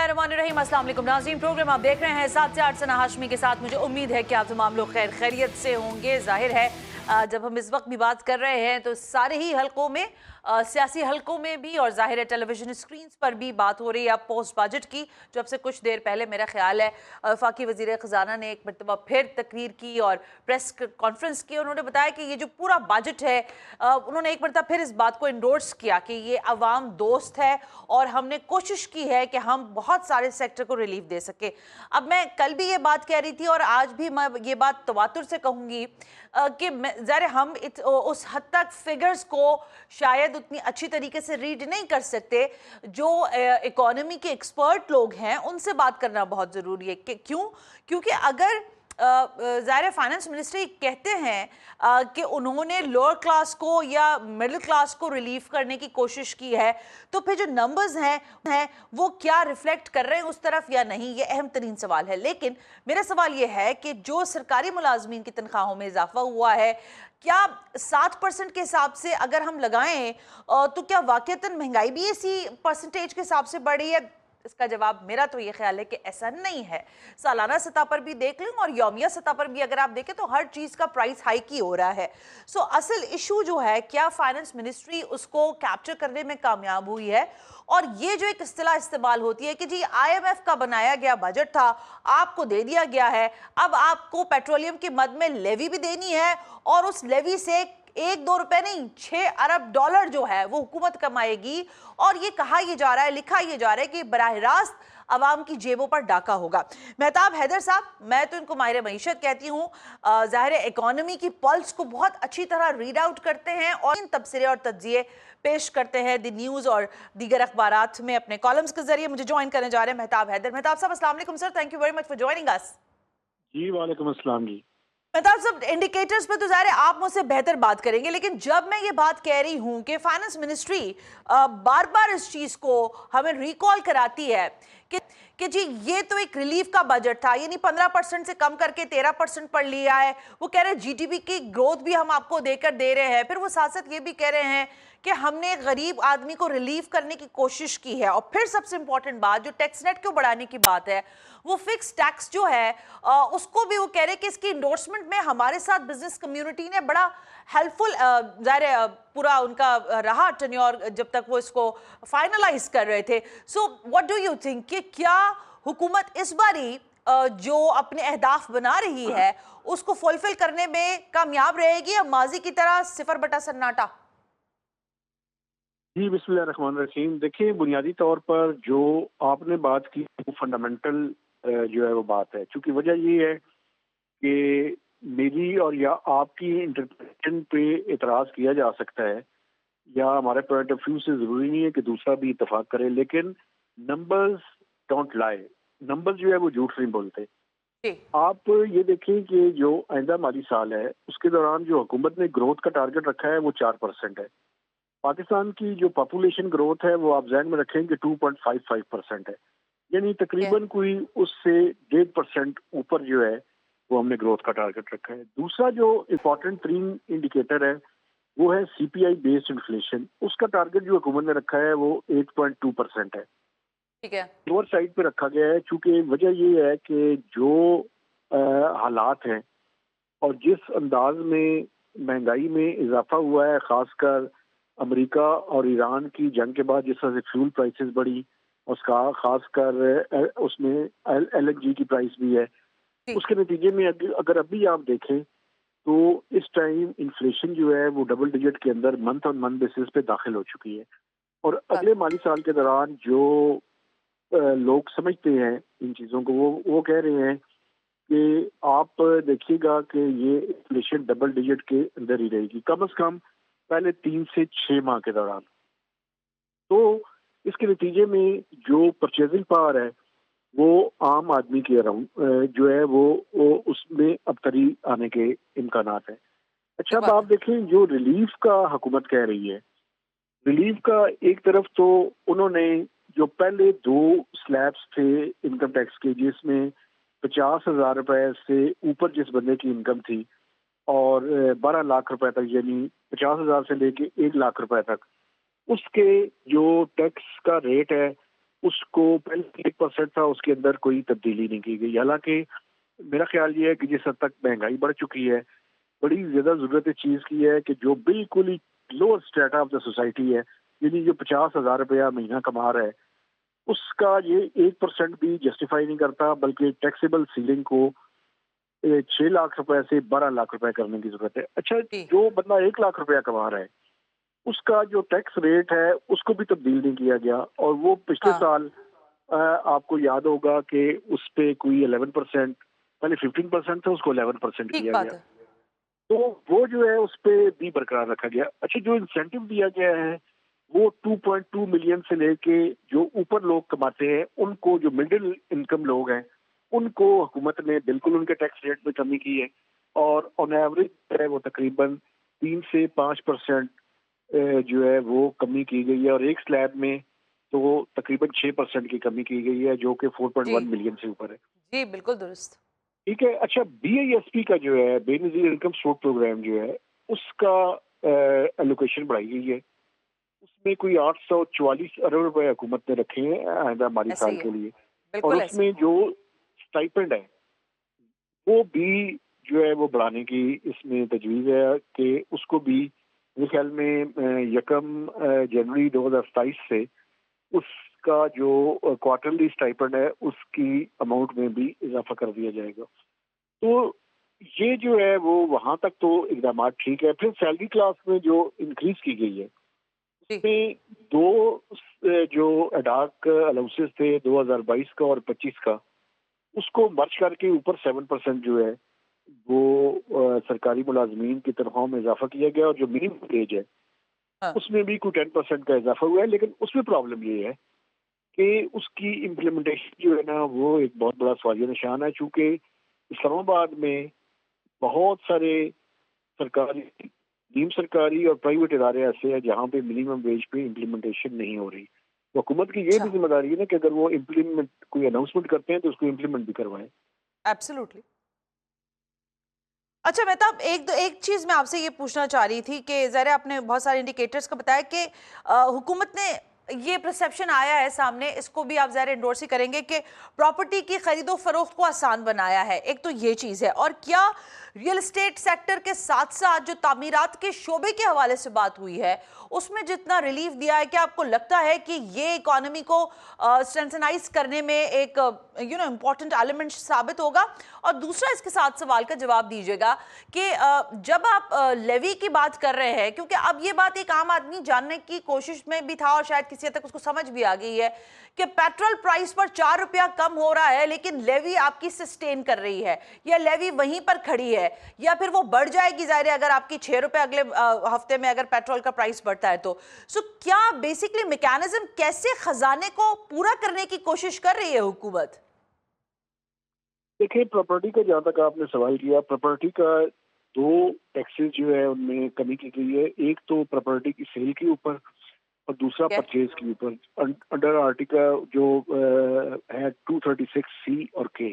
बिस्मिल्लाहिर्रहमानिर्रहीम। अस्सलाम वालेकुम नाज़रीन, प्रोग्राम आप देख रहे हैं 7 से 8 सना हाशमी के साथ। मुझे उम्मीद है कि आप तमाम लोग खैरियत से होंगे। जाहिर है जब हम इस वक्त भी बात कर रहे हैं तो सारे ही हलकों में, सियासी हलकों में भी, और जाहिर है टेलीविजन स्क्रीन्स पर भी बात हो रही है अब पोस्ट बजट की। जब से कुछ देर पहले मेरा ख्याल है वफाकी वज़ीर ख़जाना ने एक मरतबा फिर तकरीर की और प्रेस कॉन्फ्रेंस की। उन्होंने बताया कि ये जो पूरा बजट है, उन्होंने एक मरतबा फिर इस बात को इंडोर्स किया कि ये अवाम दोस्त है और हमने कोशिश की है कि हम बहुत सारे सेक्टर को रिलीफ दे सके। अब मैं कल भी ये बात कह रही थी और आज भी मैं ये बात तवातुर से कहूँगी कि ज़रा हम उस हद तक फिगर्स को शायद उतनी अच्छी तरीके से रीड नहीं कर सकते। जो इकोनॉमी के एक्सपर्ट लोग हैं उनसे बात करना बहुत ज़रूरी है। क्यों? क्योंकि अगर ज़ाहिर फाइनेंस मिनिस्ट्री कहते हैं कि उन्होंने लोअर क्लास को या मिडिल क्लास को रिलीफ करने की कोशिश की है, तो फिर जो नंबर्स हैं वो क्या रिफ्लेक्ट कर रहे हैं उस तरफ या नहीं, ये अहम तरीन सवाल है। लेकिन मेरा सवाल ये है कि जो सरकारी मुलाजमीन की तनख्वाहों में इजाफा हुआ है, क्या 7% के हिसाब से अगर हम लगाएं तो क्या वाकईतन महंगाई भी इसी परसेंटेज के हिसाब से बढ़ी है? इसका जवाब मेरा तो ये ख्याल है कि ऐसा नहीं है। सालाना सतह पर भी देख लें और यौमिया सतह पर भी अगर आप देखें तो हर चीज़ का प्राइस हाइक ही हो रहा है। सो असल इशू जो है, क्या फाइनेंस मिनिस्ट्री उसको कैप्चर करने में कामयाब हुई है? और ये जो एक इस्तिलाह इस्तेमाल होती है कि जी IMF का बनाया गया बजट था, आपको दे दिया गया है, अब आपको पेट्रोलियम की मद में लेवी भी देनी है और उस लेवी से 1-2 रुपए नहीं, 6 अरब डॉलर जो है वो हुकूमत कमाएगी। और ये कहा यह जा रहा है, लिखा यह जा रहा है कि बराह रास्त अवाम की जेबों पर डाका होगा। मेहताब हैदर साहब, मैं तो इनको माहिर मईशत कहती हूँ, ज़ाहिर इकोनॉमी की पल्स को बहुत अच्छी तरह रीड आउट करते हैं और इन तबसरे और तज्जिए पेश करते हैं द न्यूज़ और दीगर अखबारात में अपने कॉलम्स के जरिए। मुझे ज्वाइन करने जा रहे हैं मेहताब हैदर। मेहताब साहब अस्सलाम वालेकुम sir, thank you very much for joining us. जी वालेकुम अस्सलाम जी। मेहताब साहब, इंडिकेटर्स पे तो ज़ाहिर है आप मुझसे बेहतर बात करेंगे, लेकिन जब मैं ये बात कह रही हूँ कि फाइनेंस मिनिस्ट्री बार बार इस चीज़ को हमें रिकॉल कराती है कि जी ये तो एक रिलीफ का बजट था, यानी 15% से कम करके 13% पर लिया है। वो कह रहे हैं GDP की ग्रोथ भी हम आपको देकर दे रहे हैं, फिर वो साथ साथ ये भी कह रहे हैं कि हमने गरीब आदमी को रिलीफ करने की कोशिश की है। और फिर सबसे इंपॉर्टेंट बात, जो टैक्स नेट को बढ़ाने की बात है, वो फिक्स टैक्स जो है उसको भी वो कह रहे हैं कि इसकी इंडोर्समेंट में हमारे साथ बिजनेस कम्युनिटी ने बड़ा हेल्पफुल ज़ाहिर पूरा उनका रहा टेन्योर जब तक वो इसको फाइनलाइज कर रहे थे। So what do you think कि क्या हुकूमत इस बारी जो अपने अहदाफ बना रही है उसको फुलफिल करने में कामयाब रहेगी या माजी की तरह सिफर बटा सन्नाटा? जी बिस्मिल्लाहिर्रहमानिर्रहीम। देखिए, बुनियादी तौर पर जो आपने बात की वो फंडामेंटल जो है वो बात है, क्योंकि वजह ये है कि मेरी और या आपकी इंटरप्रिटेशन पे इतराज़ किया जा सकता है या हमारे पॉइंट ऑफ व्यू से ज़रूरी नहीं है कि दूसरा भी इतफाक करे, लेकिन नंबर्स डोंट लाई। नंबर जो है वो झूठ नहीं बोलते। आप ये देखें कि जो आइंदा माली साल है उसके दौरान जो हुकूमत ने ग्रोथ का टारगेट रखा है वो 4% है। पाकिस्तान की जो पॉपुलेशन ग्रोथ है वो आप ज़हन में रखें कि 2.55% है, यानी तकरीबन कोई उससे 1.5% ऊपर जो है वो हमने ग्रोथ का टारगेट रखा है। दूसरा जो इम्पोर्टेंट तरीन इंडिकेटर है वो है CPI बेस्ड इन्फ्लेशन। उसका टारगेट जो हुकूमत ने रखा है वो 8.2% है। ठीक है, लोअर साइड पे रखा गया है, चूंकि वजह ये है कि जो हालात हैं और जिस अंदाज में महंगाई में इजाफा हुआ है, खासकर अमेरिका और ईरान की जंग के बाद जिस तरह से फ्यूल प्राइसेस बढ़ी, उसका खासकर उसमें LNG की प्राइस भी है, उसके नतीजे में अगर अभी आप देखें तो इस टाइम इन्फ्लेशन जो है वो डबल डिजिट के अंदर मंथ ऑन मंथ बेसिस पे दाखिल हो चुकी है। और अगले माली साल के दौरान जो लोग समझते हैं इन चीज़ों को, वो कह रहे हैं कि आप देखिएगा कि ये इन्फ्लेशन डबल डिजिट के अंदर ही रहेगी कम से कम पहले 3 से 6 माह के दौरान। तो इसके नतीजे में जो परचेजिंग पावर है वो आम आदमी के अराउंड जो है वो उसमें अबतरी आने के इम्कानात है। अच्छा, अब आप देखें जो रिलीफ का हुकूमत कह रही है, रिलीफ का एक तरफ तो उन्होंने जो पहले 2 स्लैब्स थे इनकम टैक्स के, जिसमें 50,000 रुपए से ऊपर जिस बंदे की इनकम थी और 12 लाख रुपए तक, यानी 50,000 से लेके 1 लाख रुपए तक, उसके जो टैक्स का रेट है उसको पहले 1% था, उसके अंदर कोई तब्दीली नहीं की गई। हालांकि मेरा ख्याल ये है कि जिस हद तक महंगाई बढ़ चुकी है, बड़ी ज्यादा जरूरत इस चीज की है कि जो बिल्कुल ही lower strata of the society है, यानी जो 50,000 रुपया महीना कमा रहा है, उसका ये 1% भी जस्टिफाई नहीं करता, बल्कि टैक्सेबल सीलिंग को 6 लाख रुपए से 12 लाख रुपए करने की जरूरत है। अच्छा, जी जो बंदा 1 लाख रुपया कमा रहा है, उसका जो टैक्स रेट है उसको भी तब्दील नहीं किया गया, और वो पिछले हाँ साल आपको याद होगा कि उस पे कोई 11%, पहले 15% था, उसको 11% ठीक किया बात गया। है। तो वो जो है उस पे भी बरकरार रखा गया। अच्छा, जो इंसेंटिव दिया गया है वो 2.2 मिलियन से लेके जो ऊपर लोग कमाते हैं, उनको, जो मिडिल इनकम लोग हैं, उनको हुकूमत ने बिल्कुल उनके टैक्स रेट में कमी की है, और ऑन एवरेज है वो तकरीबन 3 से 5% जो है वो कमी की गई है, और एक स्लैब में तो तकरीबन 6% की कमी की गई है, जो कि 4.1 जी मिलियन से ऊपर है। जी बिल्कुल दुरुस्त। ठीक है। अच्छा, BISP का जो है, बेनजीर इनकम सपोर्ट प्रोग्राम जो है, उसका एलोकेशन बढ़ाई गई है। उसमें कोई 844 अरब रुपए हुकूमत ने रखे हैं आइंदा माली ऐसे साल ही है, के लिए, और बिल्कुल ऐसे उसमें जो स्टाइपेंड है वो भी जो है वो बढ़ाने की इसमें तजवीज़ है कि उसको भी मेरे ख्याल में 1 जनवरी 2027 से उसका जो क्वार्टरली स्टाइपेंड है उसकी अमाउंट में भी इजाफा कर दिया जाएगा। तो ये जो है वो वहां तक तो इकदाम ठीक है। फिर सैलरी क्लास में जो इंक्रीज की गई है, जी में दो जो अडाक अलाउंसेस थे 2022 का और 25 का, उसको मर्ज करके ऊपर 7% जो है वो सरकारी मुलाजमीन की तनख्वाहों में इजाफा किया गया, और जो मिनिमम वेज है हाँ उसमें भी कोई 10% का इजाफा हुआ है। लेकिन उसमें प्रॉब्लम ये है कि उसकी इम्प्लीमेंटेशन जो है ना, वो एक बहुत बड़ा सवालिया निशान है, चूंकि इस्लामाबाद में बहुत सारे सरकारी, नीम सरकारी और प्राइवेट इदारे ऐसे हैं जहाँ पे मिनिमम वेज पे इम्प्लीमेंटेशन नहीं हो रही। तो हुकूमत की ये अच्छा भी जिम्मेदारी है ना कि अगर वो इम्प्लीमेंट कोई अनाउंसमेंट करते हैं तो उसको इम्प्लीमेंट भी करवाएं। एब्सोल्युटली। अच्छा मेहताब, एक चीज मैं आपसे ये पूछना चाह रही थी कि ज़रा आपने बहुत सारे इंडिकेटर्स का बताया कि हुकूमत ने ये परसेप्शन आया है सामने, इसको भी आप ज़रा इंडोर्स ही करेंगे कि प्रॉपर्टी की खरीदो फरोख्त को आसान बनाया है। एक तो ये चीज़ है, और क्या रियल एस्टेट सेक्टर के साथ साथ जो तामीरात के शोबे के हवाले से बात हुई है उसमें जितना रिलीफ दिया है, क्या आपको लगता है कि ये इकोनॉमी को स्ट्रेंथनाइज करने में एक इम्पोर्टेंट एलिमेंट साबित होगा? और दूसरा इसके साथ सवाल का जवाब दीजिएगा कि जब आप लेवी की बात कर रहे हैं, क्योंकि अब ये बात एक आम आदमी जानने की कोशिश में भी था और शायद किसी हद तक उसको समझ भी आ गई है कि पेट्रोल प्राइस पर 4 रुपया कम हो रहा है लेकिन लेवी आपकी सस्टेन कर रही है, या लेवी वहीं पर खड़ी है, या फिर वो बढ़ जाएगी जाहिर है अगर आपकी 6 रुपए अगले हफ्ते में अगर पेट्रोल का प्राइस बढ़ता है तो। सो क्या बेसिकली मैकेनिज्म कैसे खजाने को पूरा करने की कोशिश कर रही है हुकूमत? देखिए, प्रॉपर्टी का जहाँ तक आपने सवाल किया, प्रॉपर्टी का दो टैक्सेस जो है उनमें कमी की गई है। एक तो प्रॉपर्टी की सेल के ऊपर, और दूसरा क्या? परचेज के ऊपर। अंडर आर्टिकल जो है 236C और K,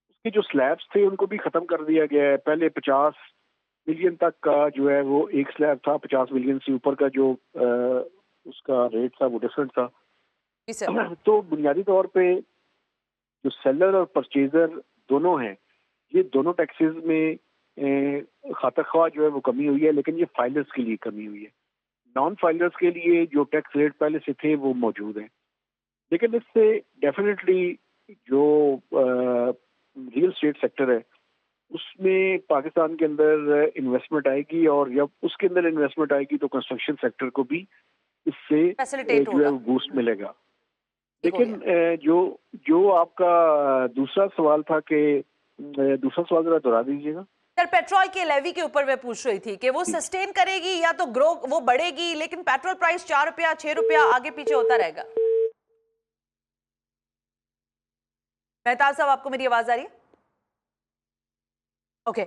उसके जो स्लैब्स थे उनको भी खत्म कर दिया गया है। पहले 50 मिलियन तक का जो है वो एक स्लैब था, 50 मिलियन से ऊपर का जो उसका रेट था वो डिफरेंट था। जी सर। तो बुनियादी तौर पे जो सेलर और परचेजर दोनों हैं, ये दोनों टैक्सेस में खाता ख्वाह जो है वो कमी हुई है, लेकिन ये फाइलर्स के लिए कमी हुई है। नॉन फाइलर्स के लिए जो टैक्स रेट पहले से थे वो मौजूद हैं, लेकिन इससे डेफिनेटली जो रियल एस्टेट सेक्टर है उसमें पाकिस्तान के अंदर इन्वेस्टमेंट आएगी, और जब उसके अंदर इन्वेस्टमेंट आएगी तो कंस्ट्रक्शन सेक्टर को भी इससे फैसिलिटेट जो है होगा। वो बूस्ट मिलेगा। ठीक हो लेकिन गया। जो जो आपका दूसरा सवाल था कि दूसरा सवाल जरा दोहरा दीजिएगा। सर पेट्रोल के लेवी के ऊपर मैं पूछ रही थी कि वो जी। सस्टेन करेगी या तो ग्रो वो बढ़ेगी, लेकिन पेट्रोल प्राइस 4 रुपया 6 रुपया आगे पीछे होता रहेगा। मेहताब साहब, आपको मेरी आवाज आ रही है? ओके।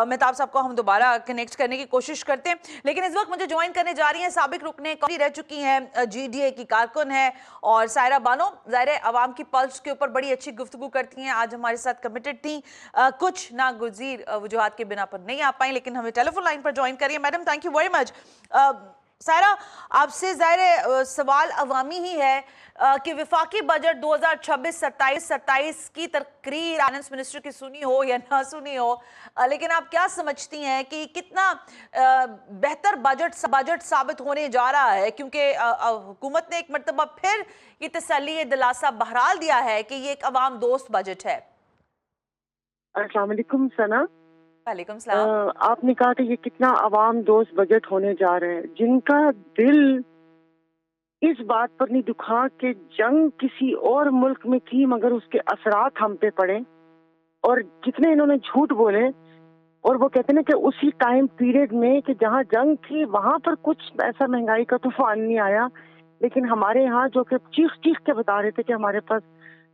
मेहताब साहब को हम दोबारा कनेक्ट करने की कोशिश करते हैं, लेकिन इस वक्त मुझे ज्वाइन करने जा रही हैं साबिक रुकने कौमी रह चुकी हैं, GDA की कारकुन है, और सायरा बानो ज़ाहिर है अवाम की पल्स के ऊपर बड़ी अच्छी गुफ्तगू करती हैं। आज हमारे साथ कमिटेड थी, कुछ नागुज़ीर वजूहात के बिना पर नहीं आ पाई, लेकिन हमें टेलीफोन लाइन पर ज्वाइन करिए। Madam thank you very much. Saira, आपसे ज़ाहिर है सवाल अवामी ही है कि वफाकी बजट 2026-27 की तकरीर फाइनेंस मिनिस्टर की सुनी हो या ना सुनी हो, लेकिन आप क्या समझती हैं कि कितना बेहतर बजट साबित होने जा रहा है, क्योंकि हुकूमत ने एक मरतबा फिर ये तसल्ली दिलासा बहरहाल दिया है कि ये एक अवाम दोस्त बजट है। अस्सलाम वालेकुम सना। वालेकुम सलाम। आपने कहा कि ये कितना अवाम दोस्त बजट होने जा रहे हैं। जिनका दिल इस बात पर नहीं दुखा कि जंग किसी और मुल्क में थी मगर उसके असरात हम पे पड़े, और जितने इन्होंने झूठ बोले, और वो कहते हैं कि उसी टाइम पीरियड में कि जहाँ जंग थी वहां पर कुछ ऐसा महंगाई का तूफान नहीं आया, लेकिन हमारे यहाँ जो कि चीख चीख के बता रहे थे कि हमारे पास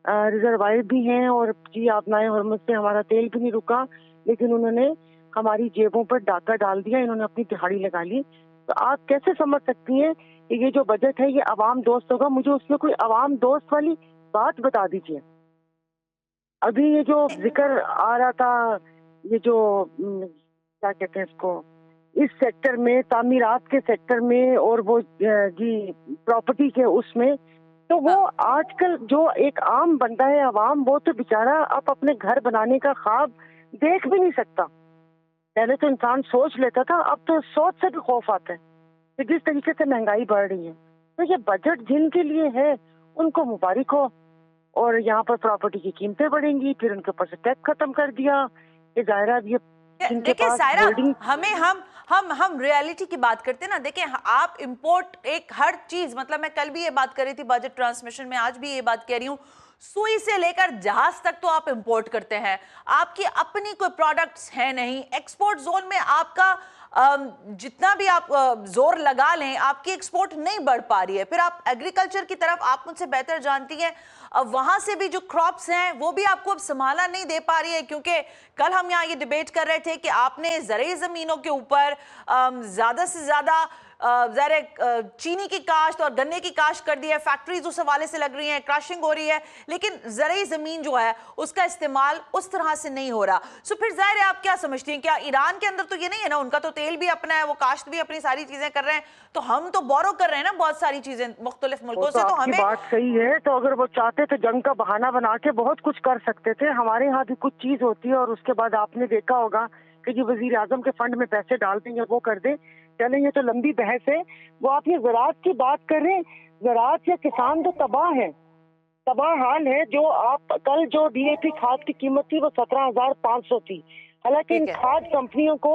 रिजर्वायर भी हैं और जी आबनाए हरमत से हमारा तेल भी नहीं रुका, लेकिन उन्होंने हमारी जेबों पर डाका डाल दिया, इन्होंने अपनी दिहाड़ी लगा ली। तो आप कैसे समझ सकती हैं कि ये जो बजट है ये अवाम दोस्त होगा? मुझे उसमें कोई अवाम दोस्त वाली बात बता दीजिए। अभी ये जो जिक्र आ रहा था, ये जो क्या कहते हैं इसको, इस सेक्टर में, तामीरात के सेक्टर में, और वो जी प्रॉपर्टी के उसमें, तो वो आजकल जो एक आम बंदा है अवाम, वो तो बेचारा अब अपने घर बनाने का ख्वाब देख भी नहीं सकता। पहले तो इंसान सोच लेता था, अब तो सोच से भी खौफ आता है कि जिस तरीके से महंगाई बढ़ रही है। तो ये बजट जिनके लिए है उनको मुबारक हो। और यहाँ पर प्रॉपर्टी की कीमतें बढ़ेंगी, फिर उनके ऊपर से टैक्स खत्म कर दिया, ये जाहिर है ये देखिए सायरा, हम रियलिटी की बात करते हैं ना। देखिए, आप इंपोर्ट एक हर चीज, मतलब मैं कल भी ये बात कर रही थी बजट ट्रांसमिशन में, आज भी ये बात कह रही हूँ, सुई से लेकर जहाज तक तो आप इंपोर्ट करते हैं। आपकी अपनी कोई प्रोडक्ट्स है नहीं। एक्सपोर्ट जोन में आपका जितना भी आप जोर लगा लें, आपकी एक्सपोर्ट नहीं बढ़ पा रही है। फिर आप एग्रीकल्चर की तरफ, आप मुझसे बेहतर जानती हैं, वहां से भी जो क्रॉप्स हैं वो भी आपको अब संभाला नहीं दे पा रही है, क्योंकि कल हम यहाँ ये डिबेट कर रहे थे कि आपने ज़रई ज़मीनों के ऊपर ज़्यादा से ज़्यादा चीनी की काश्त और गन्ने की काश्त कर दी है, फैक्ट्रीज उस हवाले से लग रही हैं, क्रशिंग हो रही है, लेकिन ज़रई ज़मीन जो है उसका इस्तेमाल उस तरह से नहीं हो रहा। सो फिर ज़ाहिर है, आप क्या समझती हैं, क्या ईरान के अंदर तो ये नहीं है ना, उनका तो तेल भी अपना है, वो काश्त भी अपनी सारी चीज़ें कर रहे हैं, तो हम तो बोरो कर रहे हैं ना बहुत सारी चीज़ें मुख्तलिफ मुल्कों से, तो हमें बात सही है। तो अगर वो चाहते तो जंग का बहाना बना के बहुत कुछ कर सकते थे। हमारे यहाँ भी कुछ चीज होती है और उसके बाद आपने देखा होगा कि जी वजीर आजम के फंड में पैसे डाल देंगे, वो कर दे। चले, ये तो लंबी बहस है। वो आप ये ज़राअत की बात कर रहे हैं, ज़राअत या किसान तो तबाह है, तबाह हाल है। जो आप कल जो डीएपी खाद की कीमत थी वो 17,500 थी। हालांकि इन खाद कंपनियों को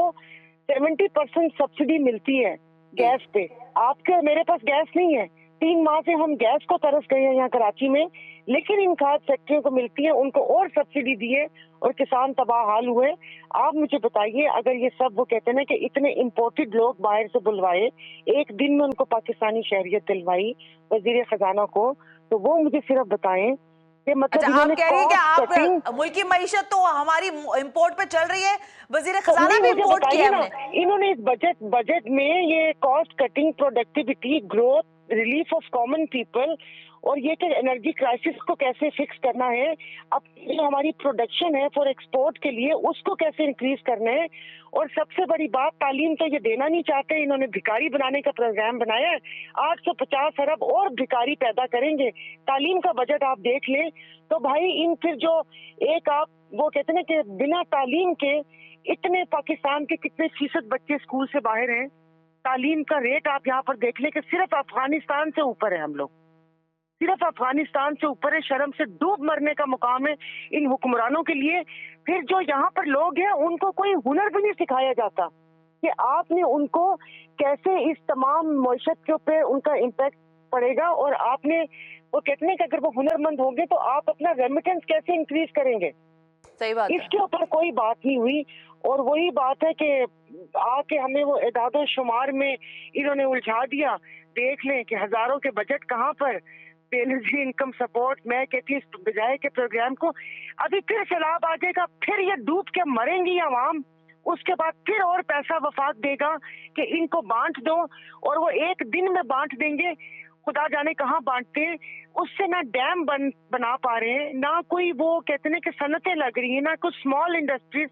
70% सब्सिडी मिलती है गैस पे। आपके मेरे पास गैस नहीं है, 3 माह से हम गैस को तरस गए हैं यहाँ कराची में, लेकिन इन खाद फैक्ट्रियों को मिलती है, उनको और सब्सिडी दिए और किसान तबाह हाल हुए। आप मुझे बताइए, अगर ये सब वो कहते हैं ना कि इतने इम्पोर्टेड लोग बाहर से बुलवाए, एक दिन में उनको पाकिस्तानी शहरियत दिलवाई वजीर खजाना को, तो वो मुझे सिर्फ बताएं कि मतलब अच्छा, आप कह रही है कि आप मुल्की मईशत तो हमारी इंपोर्ट पे चल रही है, वजीर खजाना भी इंपोर्ट किया है। इन्होंने इस बजट में ये cost cutting, productivity, growth, relief of common people, और ये कि एनर्जी क्राइसिस को कैसे फिक्स करना है, अब जो हमारी प्रोडक्शन है फॉर एक्सपोर्ट के लिए उसको कैसे इंक्रीज करना है, और सबसे बड़ी बात, तालीम तो ये देना नहीं चाहते। इन्होंने भिखारी बनाने का प्रोग्राम बनाया है, 850 अरब और भिखारी पैदा करेंगे। तालीम का बजट आप देख लें तो भाई, इन फिर जो एक आप वो कहते हैं कि बिना तालीम के इतने पाकिस्तान के कितने फीसद बच्चे स्कूल से बाहर हैं। तालीम का रेट आप यहाँ पर देख लें कि सिर्फ अफगानिस्तान से ऊपर है, हम लोग सिर्फ अफगानिस्तान से ऊपर है। शर्म से डूब मरने का मुकाम है इन हुक्मरानों के लिए। फिर जो यहाँ पर लोग हैं उनको कोई हुनर भी नहीं सिखाया जाता कि आपने उनको कैसे इस तमाम मईशत के ऊपर उनका इम्पैक्ट पड़ेगा, और आपने वो कहते हैं कि अगर वो हुनरमंद होंगे तो आप अपना रेमिटेंस कैसे इंक्रीज करेंगे। सही बात है। इसके ऊपर कोई बात नहीं हुई। और वही बात है कि आके हमें वो एदादो शुमार में इन्होंने उलझा दिया। देख लें कि हजारों के बजट कहाँ पर, बेनजीर इनकम सपोर्ट, मैं कहती हूँ बजाय के प्रोग्राम को अभी फिर सैलाब आ जाएगा, फिर ये डूब के मरेंगी आवाम। उसके बाद फिर और पैसा वफाक देगा कि इनको बांट दो, और वो एक दिन में बांट देंगे, खुदा जाने कहाँ बांटते हैं। उससे ना डैम बना पा रहे हैं, ना कोई वो कहते हैं कि सनतें लग रही है, ना कुछ स्मॉल इंडस्ट्रीज।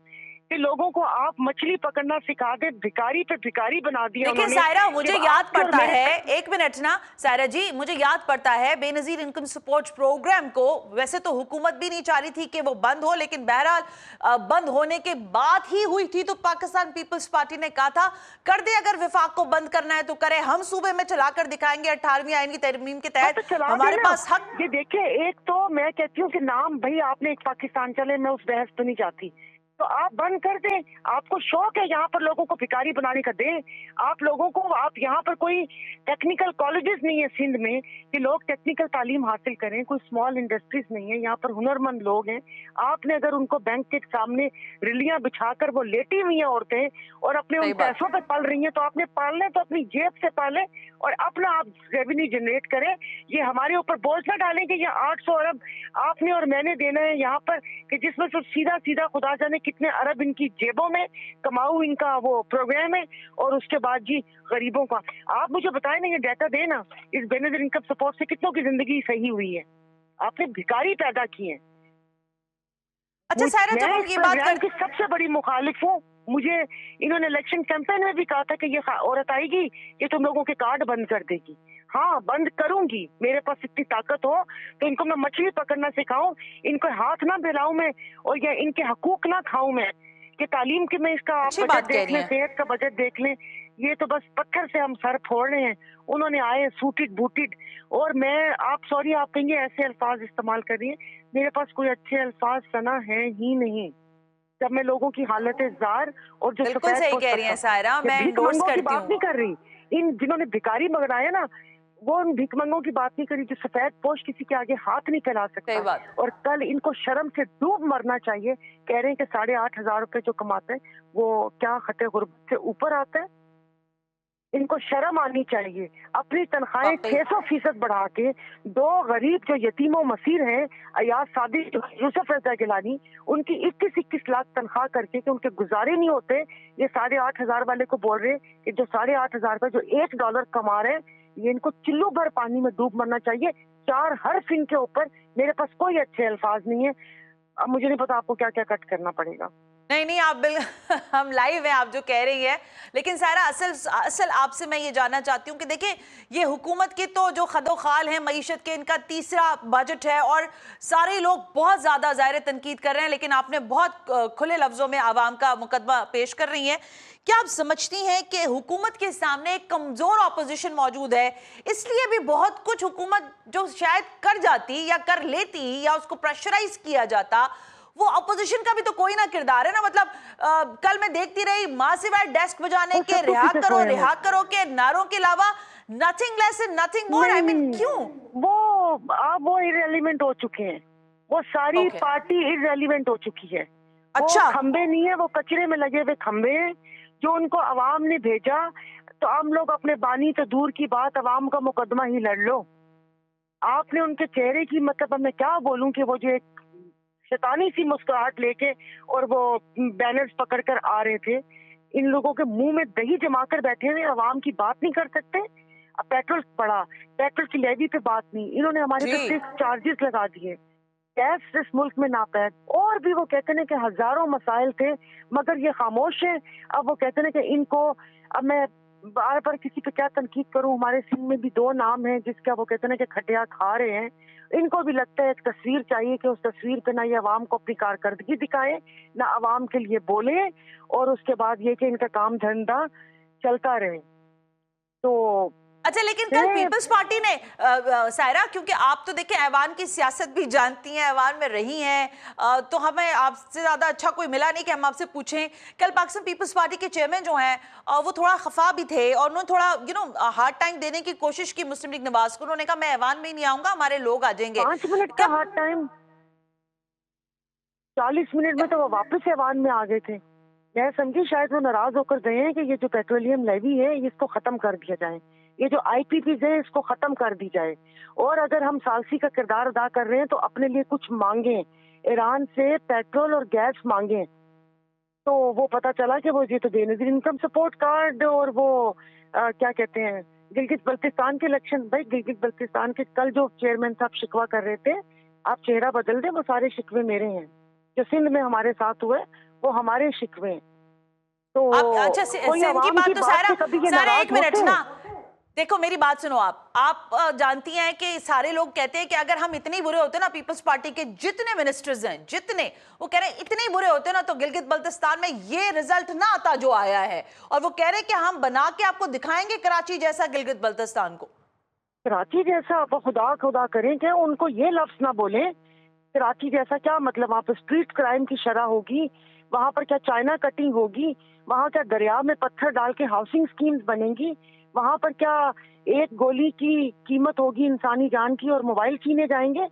کہ लोगों को आप मछली पकड़ना सिखा के भिखारी पे भिखारी बना दिया देखिए उन्होंने। सायरा, मुझे जब याद आपके और पड़ता मेरे- है, एक मिनट ना सायरा जी, मुझे याद पड़ता है बेनजीर इनकम सपोर्ट प्रोग्राम को वैसे तो हुकूमत भी नहीं चाह रही थी कि वो बंद हो, लेकिन बहरहाल बंद होने के बाद ही हुई थी। तो पाकिस्तान पीपल्स पार्टी ने कहा था कर दे, अगर विफाक को बंद करना है तो करे, हम सूबे में चलाकर दिखाएंगे 18वीं आईन की तरमीम के तहत, तो चला हमारे देना। पास हक। ये देखिए, एक तो मैं कहती हूँ कि नाम भाई आपने एक पाकिस्तान चले, मैं उस बहस पे नहीं जाती, तो आप बंद कर दें। आपको शौक है यहाँ पर लोगों को भिखारी बनाने का, दें आप लोगों को। आप यहाँ पर कोई टेक्निकल कॉलेजेस नहीं है सिंध में कि लोग टेक्निकल तालीम हासिल करें, कोई स्मॉल इंडस्ट्रीज नहीं है, यहाँ पर हुनरमंद लोग हैं। आपने अगर उनको बैंक के सामने रिलियां बिछाकर वो लेटी हुई हैं औरतें और अपने उन सही बात। पैसों पे पल रही हैं, तो आपने पालने तो अपनी जेब से पाले और अपना आप रेवेन्यू जनरेट करें। ये हमारे ऊपर बोझ न डालें कि ये 800 अरब आपने और मैंने देना है यहाँ पर, कि जिसमें से सीधा सीधा खुदा जाने कितने अरब इनकी जेबों में कमाऊ इनका वो प्रोग्राम है, और उसके बाद जी गरीबों का। आप मुझे बताएं ना, ये डाटा देना, इस बेनजीर इनकम सपोर्ट से कितनों की जिंदगी सही हुई है? आपने भिखारी पैदा किए हैं। अच्छा सायरा, जब मैं हम इस ये बात प्रोग्राम कर की सबसे बड़ी मुखालिफ हूँ। मुझे इन्होंने इलेक्शन कैंपेन में भी कहा था कि ये औरत आएगी, ये तुम लोगों के कार्ड बंद कर देगी। हाँ, बंद करूंगी, मेरे पास इतनी ताकत हो तो इनको मैं मछली पकड़ना सिखाऊं, इनको हाथ ना फैलाऊं मैं, और ये इनके हकूक ना खाऊं मैं, कि तालीम की मैं इसका आप अच्छी बजट बात कह देख रही लें, हैं। सेहत का बजट देख लें। ये तो बस पत्थर से हम सर फोड़ रहे हैं। उन्होंने आए सूटेड बूटेड, और मैं आप सॉरी आप कहेंगे ऐसे अल्फाज इस्तेमाल कर रही है, मेरे पास कोई अच्छे अल्फाज सना है ही नहीं जब मैं लोगों की हालत जार और जो बिल्कुल सफेद सही पोश कह रही हैं तबका- सायरा, ये मैं भीख इंडोर्स मंगों की करती बात हूँ। नहीं कर रही, इन जिन्होंने भिखारी बनाया ना, वो उन भिखमंगों की बात नहीं करी जो सफेद पोश किसी के आगे हाथ नहीं फैला सही सकता। बात। और कल इनको शर्म से डूब मरना चाहिए। कह रहे हैं कि 8,500 रुपए जो कमाते हैं वो क्या खते गुर्बत से ऊपर आते हैं? इनको शर्म आनी चाहिए। अपनी तनख्वाहें वाकई। 600% बढ़ा के दो गरीब जो यतीम और मसीर हैं, अयाज सादी, यूसुफ रजा गिलानी, उनकी 21-21 लाख तनख्वाह करके कि उनके गुजारे नहीं होते। ये 8,500 वाले को बोल रहे कि जो 8,500 रुपए जो $1 कमा रहे हैं, ये इनको चिल्लू भर पानी में डूब मरना चाहिए। 4 हर्फ इनके ऊपर। मेरे पास कोई अच्छे अल्फाज नहीं है। अब मुझे नहीं पता आपको क्या क्या कट करना पड़ेगा। नहीं नहीं, आप हम लाइव हैं, आप जो कह रही है। लेकिन सारा असल आपसे मैं ये जानना चाहती हूँ कि देखिए, ये हुकूमत के तो जो खदोखाल हैं मईशत के, इनका तीसरा बजट है और सारे लोग बहुत ज़्यादा ज़ाहिर तनकीद कर रहे हैं, लेकिन आपने बहुत खुले लफ्ज़ों में आवाम का मुकदमा पेश कर रही हैं। क्या आप समझती हैं कि हुकूमत के सामने एक कमज़ोर अपोजिशन मौजूद है, इसलिए भी बहुत कुछ हुकूमत जो शायद कर जाती या कर लेती या उसको प्रेशराइज किया जाता, वो अपोजिशन का भी तो कोई ना किरदार है ना? मतलब कल मैं देखती रही माँ सिवाय डेस्क बजाने के रिहा करो के नारों के अलावा nothing less and nothing more. I mean क्यों? वो इररिलेवेंट हो चुके हैं। वो सारी Okay. पार्टी इररिलेवेंट हो चुकी है। अच्छा। वो खंबे नहीं है, वो कचरे में लगे हुए खंबे हैं जो उनको अवाम ने भेजा। तो हम लोग अपने बानी तो दूर की बात, अवाम का मुकदमा ही लड़ लो। आपने उनके चेहरे की, मतलब अब मैं क्या बोलूं कि वो जो एक शैतानी सी मुस्कुराहट लेके और वो बैनर्स पकड़कर आ रहे थे, इन लोगों के मुंह में दही जमाकर बैठे हुए, अवाम की बात नहीं कर सकते। अब पेट्रोल पड़ा, पेट्रोल की लेवी पे बात नहीं, इन्होंने हमारे पे फिक्स चार्जेस लगा दिए, गैस इस मुल्क में नापैद, और भी वो कहते हैं कि हजारों मसाइल थे मगर ये खामोश है। अब वो कहते हैं कि इनको, अब मैं बार बार किसी पे क्या तनकीद करूं, हमारे सिंध में भी 2 नाम हैं जिसका वो कहते हैं कि खटिया खा रहे हैं। इनको भी लगता है एक तस्वीर चाहिए कि उस तस्वीर पे ना ये अवाम को अपनी कारकर्दगी दिखाएं, ना अवाम के लिए बोले, और उसके बाद ये कि इनका काम धंधा चलता रहे। तो अच्छा, लेकिन कल पीपल्स पार्टी ने सायरा, क्योंकि आप तो देखिए ऐवान की सियासत भी जानती हैं, ऐवान में रही हैं, तो हमें आपसे ज़्यादा अच्छा कोई मिला नहीं कि हम आपसे पूछें। कल पाकिस्तान पीपल्स पार्टी के चेयरमैन जो हैं वो थोड़ा खफा भी थे और उन्होंने थोड़ा हार्ड टाइम देने की कोशिश की मुस्लिम लीग नवाज को। उन्होंने कहा मैं ऐवान में ही नहीं आऊंगा, हमारे लोग आ जाएंगे। 5 मिनट का हार्ड टाइम, 40 मिनट में तो वो वापस ऐवान में आ गए थे। मैं समझी शायद वो नाराज होकर गए हैं कि ये जो पेट्रोलियम लेवी है इसको खत्म कर दिया जाए, ये जो IPPs है इसको खत्म कर दी जाए, और अगर हम सालसी का किरदार अदा कर रहे हैं तो अपने लिए कुछ मांगे, ईरान से पेट्रोल और गैस मांगे। तो वो पता चला कि वो ये तो बेनजीर इनकम सपोर्ट कार्ड और वो क्या कहते हैं गिलगित बल्तिस्तान के इलेक्शन। भाई गिलगित बल्तिस्तान के कल जो चेयरमैन साहब शिकवा कर रहे थे, आप चेहरा बदल दे, वो सारे शिकवे मेरे हैं। जो सिंध में हमारे साथ हुए वो हमारे शिकवे हैं। तो अच्छा कोई सिंध की आवाम बात की तो बात से कभी ये सारा नाराज एक मिनट होते ना, हैं? देखो मेरी बात सुनो। आप जानती हैं कि सारे लोग कहते हैं कि अगर हम इतने ही बुरे होते ना, पीपल्स पार्टी के जितने मिनिस्टर्स हैं, जितने, वो कह रहे हैं इतने ही बुरे होते ना तो गिलगित बल्तिस्तान में ये रिजल्ट ना आता जो आया है। और वो कह रहे हैं कि हम बना के आपको दिखाएंगे कराची जैसा गिलगित बल्तिस्तान को। कराची जैसा? आप खुदा खुदा करें क्या उनको ये लफ्ज ना बोले। कराची जैसा क्या मतलब? वहाँ पर स्ट्रीट क्राइम की शरह होगी, वहाँ पर क्या चाइना कटिंग होगी, वहाँ क्या दरिया में पत्थर डाल के हाउसिंग स्कीम्स बनेंगी, वहाँ पर क्या एक गोली की कीमत होगी इंसानी जान की और मोबाइल छीने जाएंगे,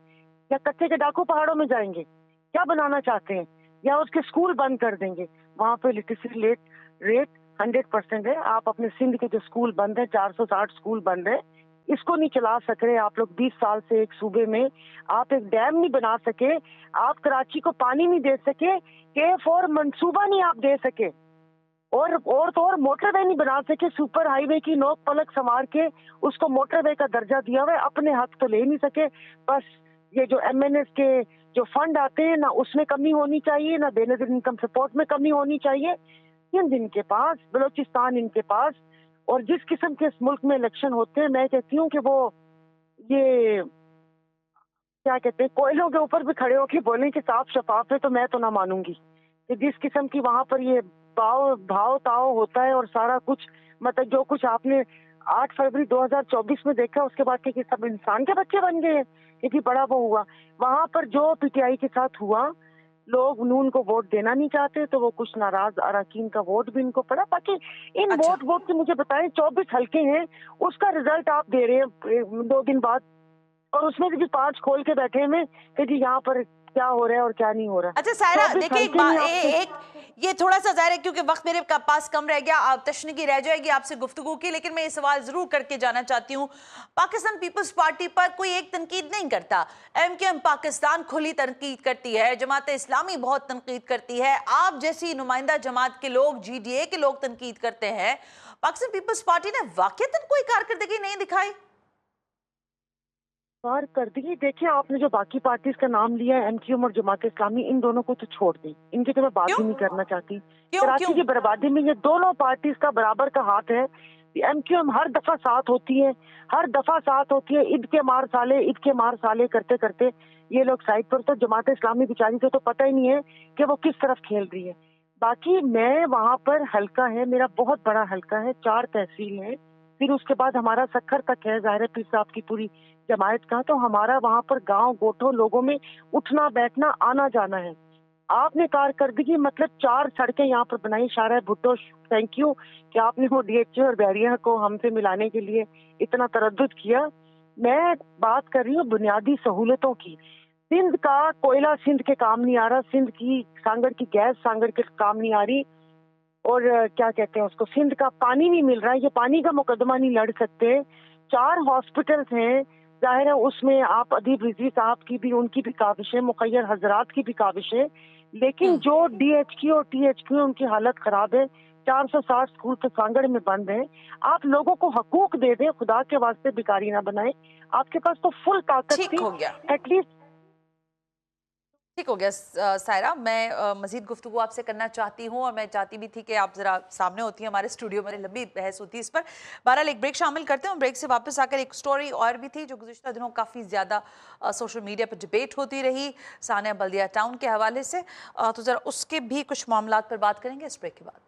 या कच्चे के डाकू पहाड़ों में जाएंगे? क्या बनाना चाहते हैं? या उसके स्कूल बंद कर देंगे? वहाँ पे लिटरेसी रेट 100% है। आप अपने सिंध के जो स्कूल बंद है, 460 स्कूल बंद है, इसको नहीं चला सक रहे आप लोग 20 साल से एक सूबे में। आप एक डैम नहीं बना सके, आप कराची को पानी नहीं दे सके, K4 मंसूबा नहीं आप दे सके, और तो और मोटरवे नहीं बना सके। सुपर हाईवे की नोक पलक संवार के उसको मोटरवे का दर्जा दिया हुआ है, अपने हक तो ले नहीं सके। बस ये जो MNS के जो फंड आते हैं ना, उसमें कमी होनी चाहिए, ना बेनजीर इनकम सपोर्ट में कमी होनी चाहिए। सिंध इनके पास, बलोचिस्तान इनके पास, और जिस किस्म के इस मुल्क में इलेक्शन होते हैं, मैं कहती हूँ कि वो ये क्या कहते हैं, कोयलों के ऊपर भी खड़े होके बोलें कि साफ शफाफ है, तो मैं तो ना मानूंगी कि जिस किस्म की वहां पर ये भाव ताव होता है और सारा कुछ, मतलब जो कुछ आपने 8 फरवरी 2024 में देखा, उसके बाद के सब इंसान के बच्चे बन गए हैं, क्योंकि बड़ा वो हुआ वहां पर जो PTI के साथ हुआ। लोग नून को वोट देना नहीं चाहते, तो वो कुछ नाराज अरकान का वोट भी इनको पड़ा। बाकी इन अच्छा। वोट के मुझे बताएं, 24 हल्के हैं, उसका रिजल्ट आप दे रहे हैं 2 दिन बाद, और उसमें भी 5 खोल के बैठे हैं कि जी यहाँ पर क्या हो रहा है और क्या नहीं हो रहा। अच्छा सायरा, 24 देखिए हल्के में एक ये थोड़ा सा जाहिर है क्योंकि वक्त मेरे पास कम रह गया, आप तशनी रह जाएगी आपसे गुफ्तगू की, लेकिन मैं ये सवाल जरूर करके जाना चाहती हूँ। पाकिस्तान पीपल्स पार्टी पर कोई एक तनकीद नहीं करता, MQM पाकिस्तान खुली तनकीद करती है, जमात इस्लामी बहुत तनकीद करती है, आप जैसी नुमाइंदा जमात के लोग, GDA के लोग तनकीद करते हैं। पाकिस्तान पीपल्स पार्टी ने वाकईतन कोई कारकर्दगी नहीं दिखाई? कर दी। देखिए, आपने जो बाकी पार्टीज का नाम लिया है, MQM और जमात इस्लामी, इन दोनों को तो छोड़ दें, इनकी तो मैं बात ही नहीं करना चाहती। कराची की बर्बादी में ये दोनों पार्टीज का बराबर का हाथ है। MQM हर दफा साथ होती है, हर दफा साथ होती है, ईद के मार साले करते करते ये लोग साइड पर। तो जमात इस्लामी बेचारी को तो पता ही नहीं है कि वो किस तरफ खेल रही है। बाकी मैं वहां पर हल्का है, मेरा बहुत बड़ा हल्का है, 4 तहसील है, फिर उसके बाद हमारा सखर तक है, ज़ाहिर पीर साहब की पूरी जमायत का। तो हमारा वहां पर गांव गोठों लोगों में उठना बैठना आना जाना है। आपने कारकर्दगी मतलब 4 सड़कें यहाँ पर बनाई। शारा भुट्टो, थैंक यू कि आपने वो DHA और बैरिया को हमसे मिलाने के लिए इतना तरद्दुद किया। मैं बात कर रही हूँ बुनियादी सहूलतों की। सिंध का कोयला सिंध के काम नहीं आ रहा, सिंध की सांगड़ की गैस सांगड़ के काम नहीं आ रही, और क्या कहते हैं उसको, सिंध का पानी नहीं मिल रहा है। ये पानी का मुकदमा नहीं लड़ सकते। 4 हॉस्पिटल्स हैं, जाहिर है उसमें आप अदीब रिजवी साहब की भी, उनकी भी काबिश है, मुखैर हजरात की भी काबिश है, लेकिन जो DHQ और THQ उनकी हालत खराब है। 460 स्कूल तो सांगड़ में बंद है। आप लोगों को हकूक दे दें, खुदा के वास्ते भिखारी ना बनाए। आपके पास तो फुल ताकत ठीक थी, हो गया, एटलीस्ट। ठीक हो गया सायरा। मैं मजीद गुफ्तगू आपसे करना चाहती हूँ, और मैं चाहती भी थी कि आप जरा सामने होती हैं हमारे स्टूडियो में, लंबी बहस होती है इस पर। बहरहाल एक ब्रेक शामिल करते हैं, ब्रेक से वापस आकर एक स्टोरी और भी थी जो गुज़िश्ता दिनों काफ़ी ज़्यादा सोशल मीडिया पर डिबेट होती रही, सानिया बल्दिया टाउन के हवाले से। तो ज़रा उसके भी कुछ मामलात पर बात करेंगे इस ब्रेक के बाद।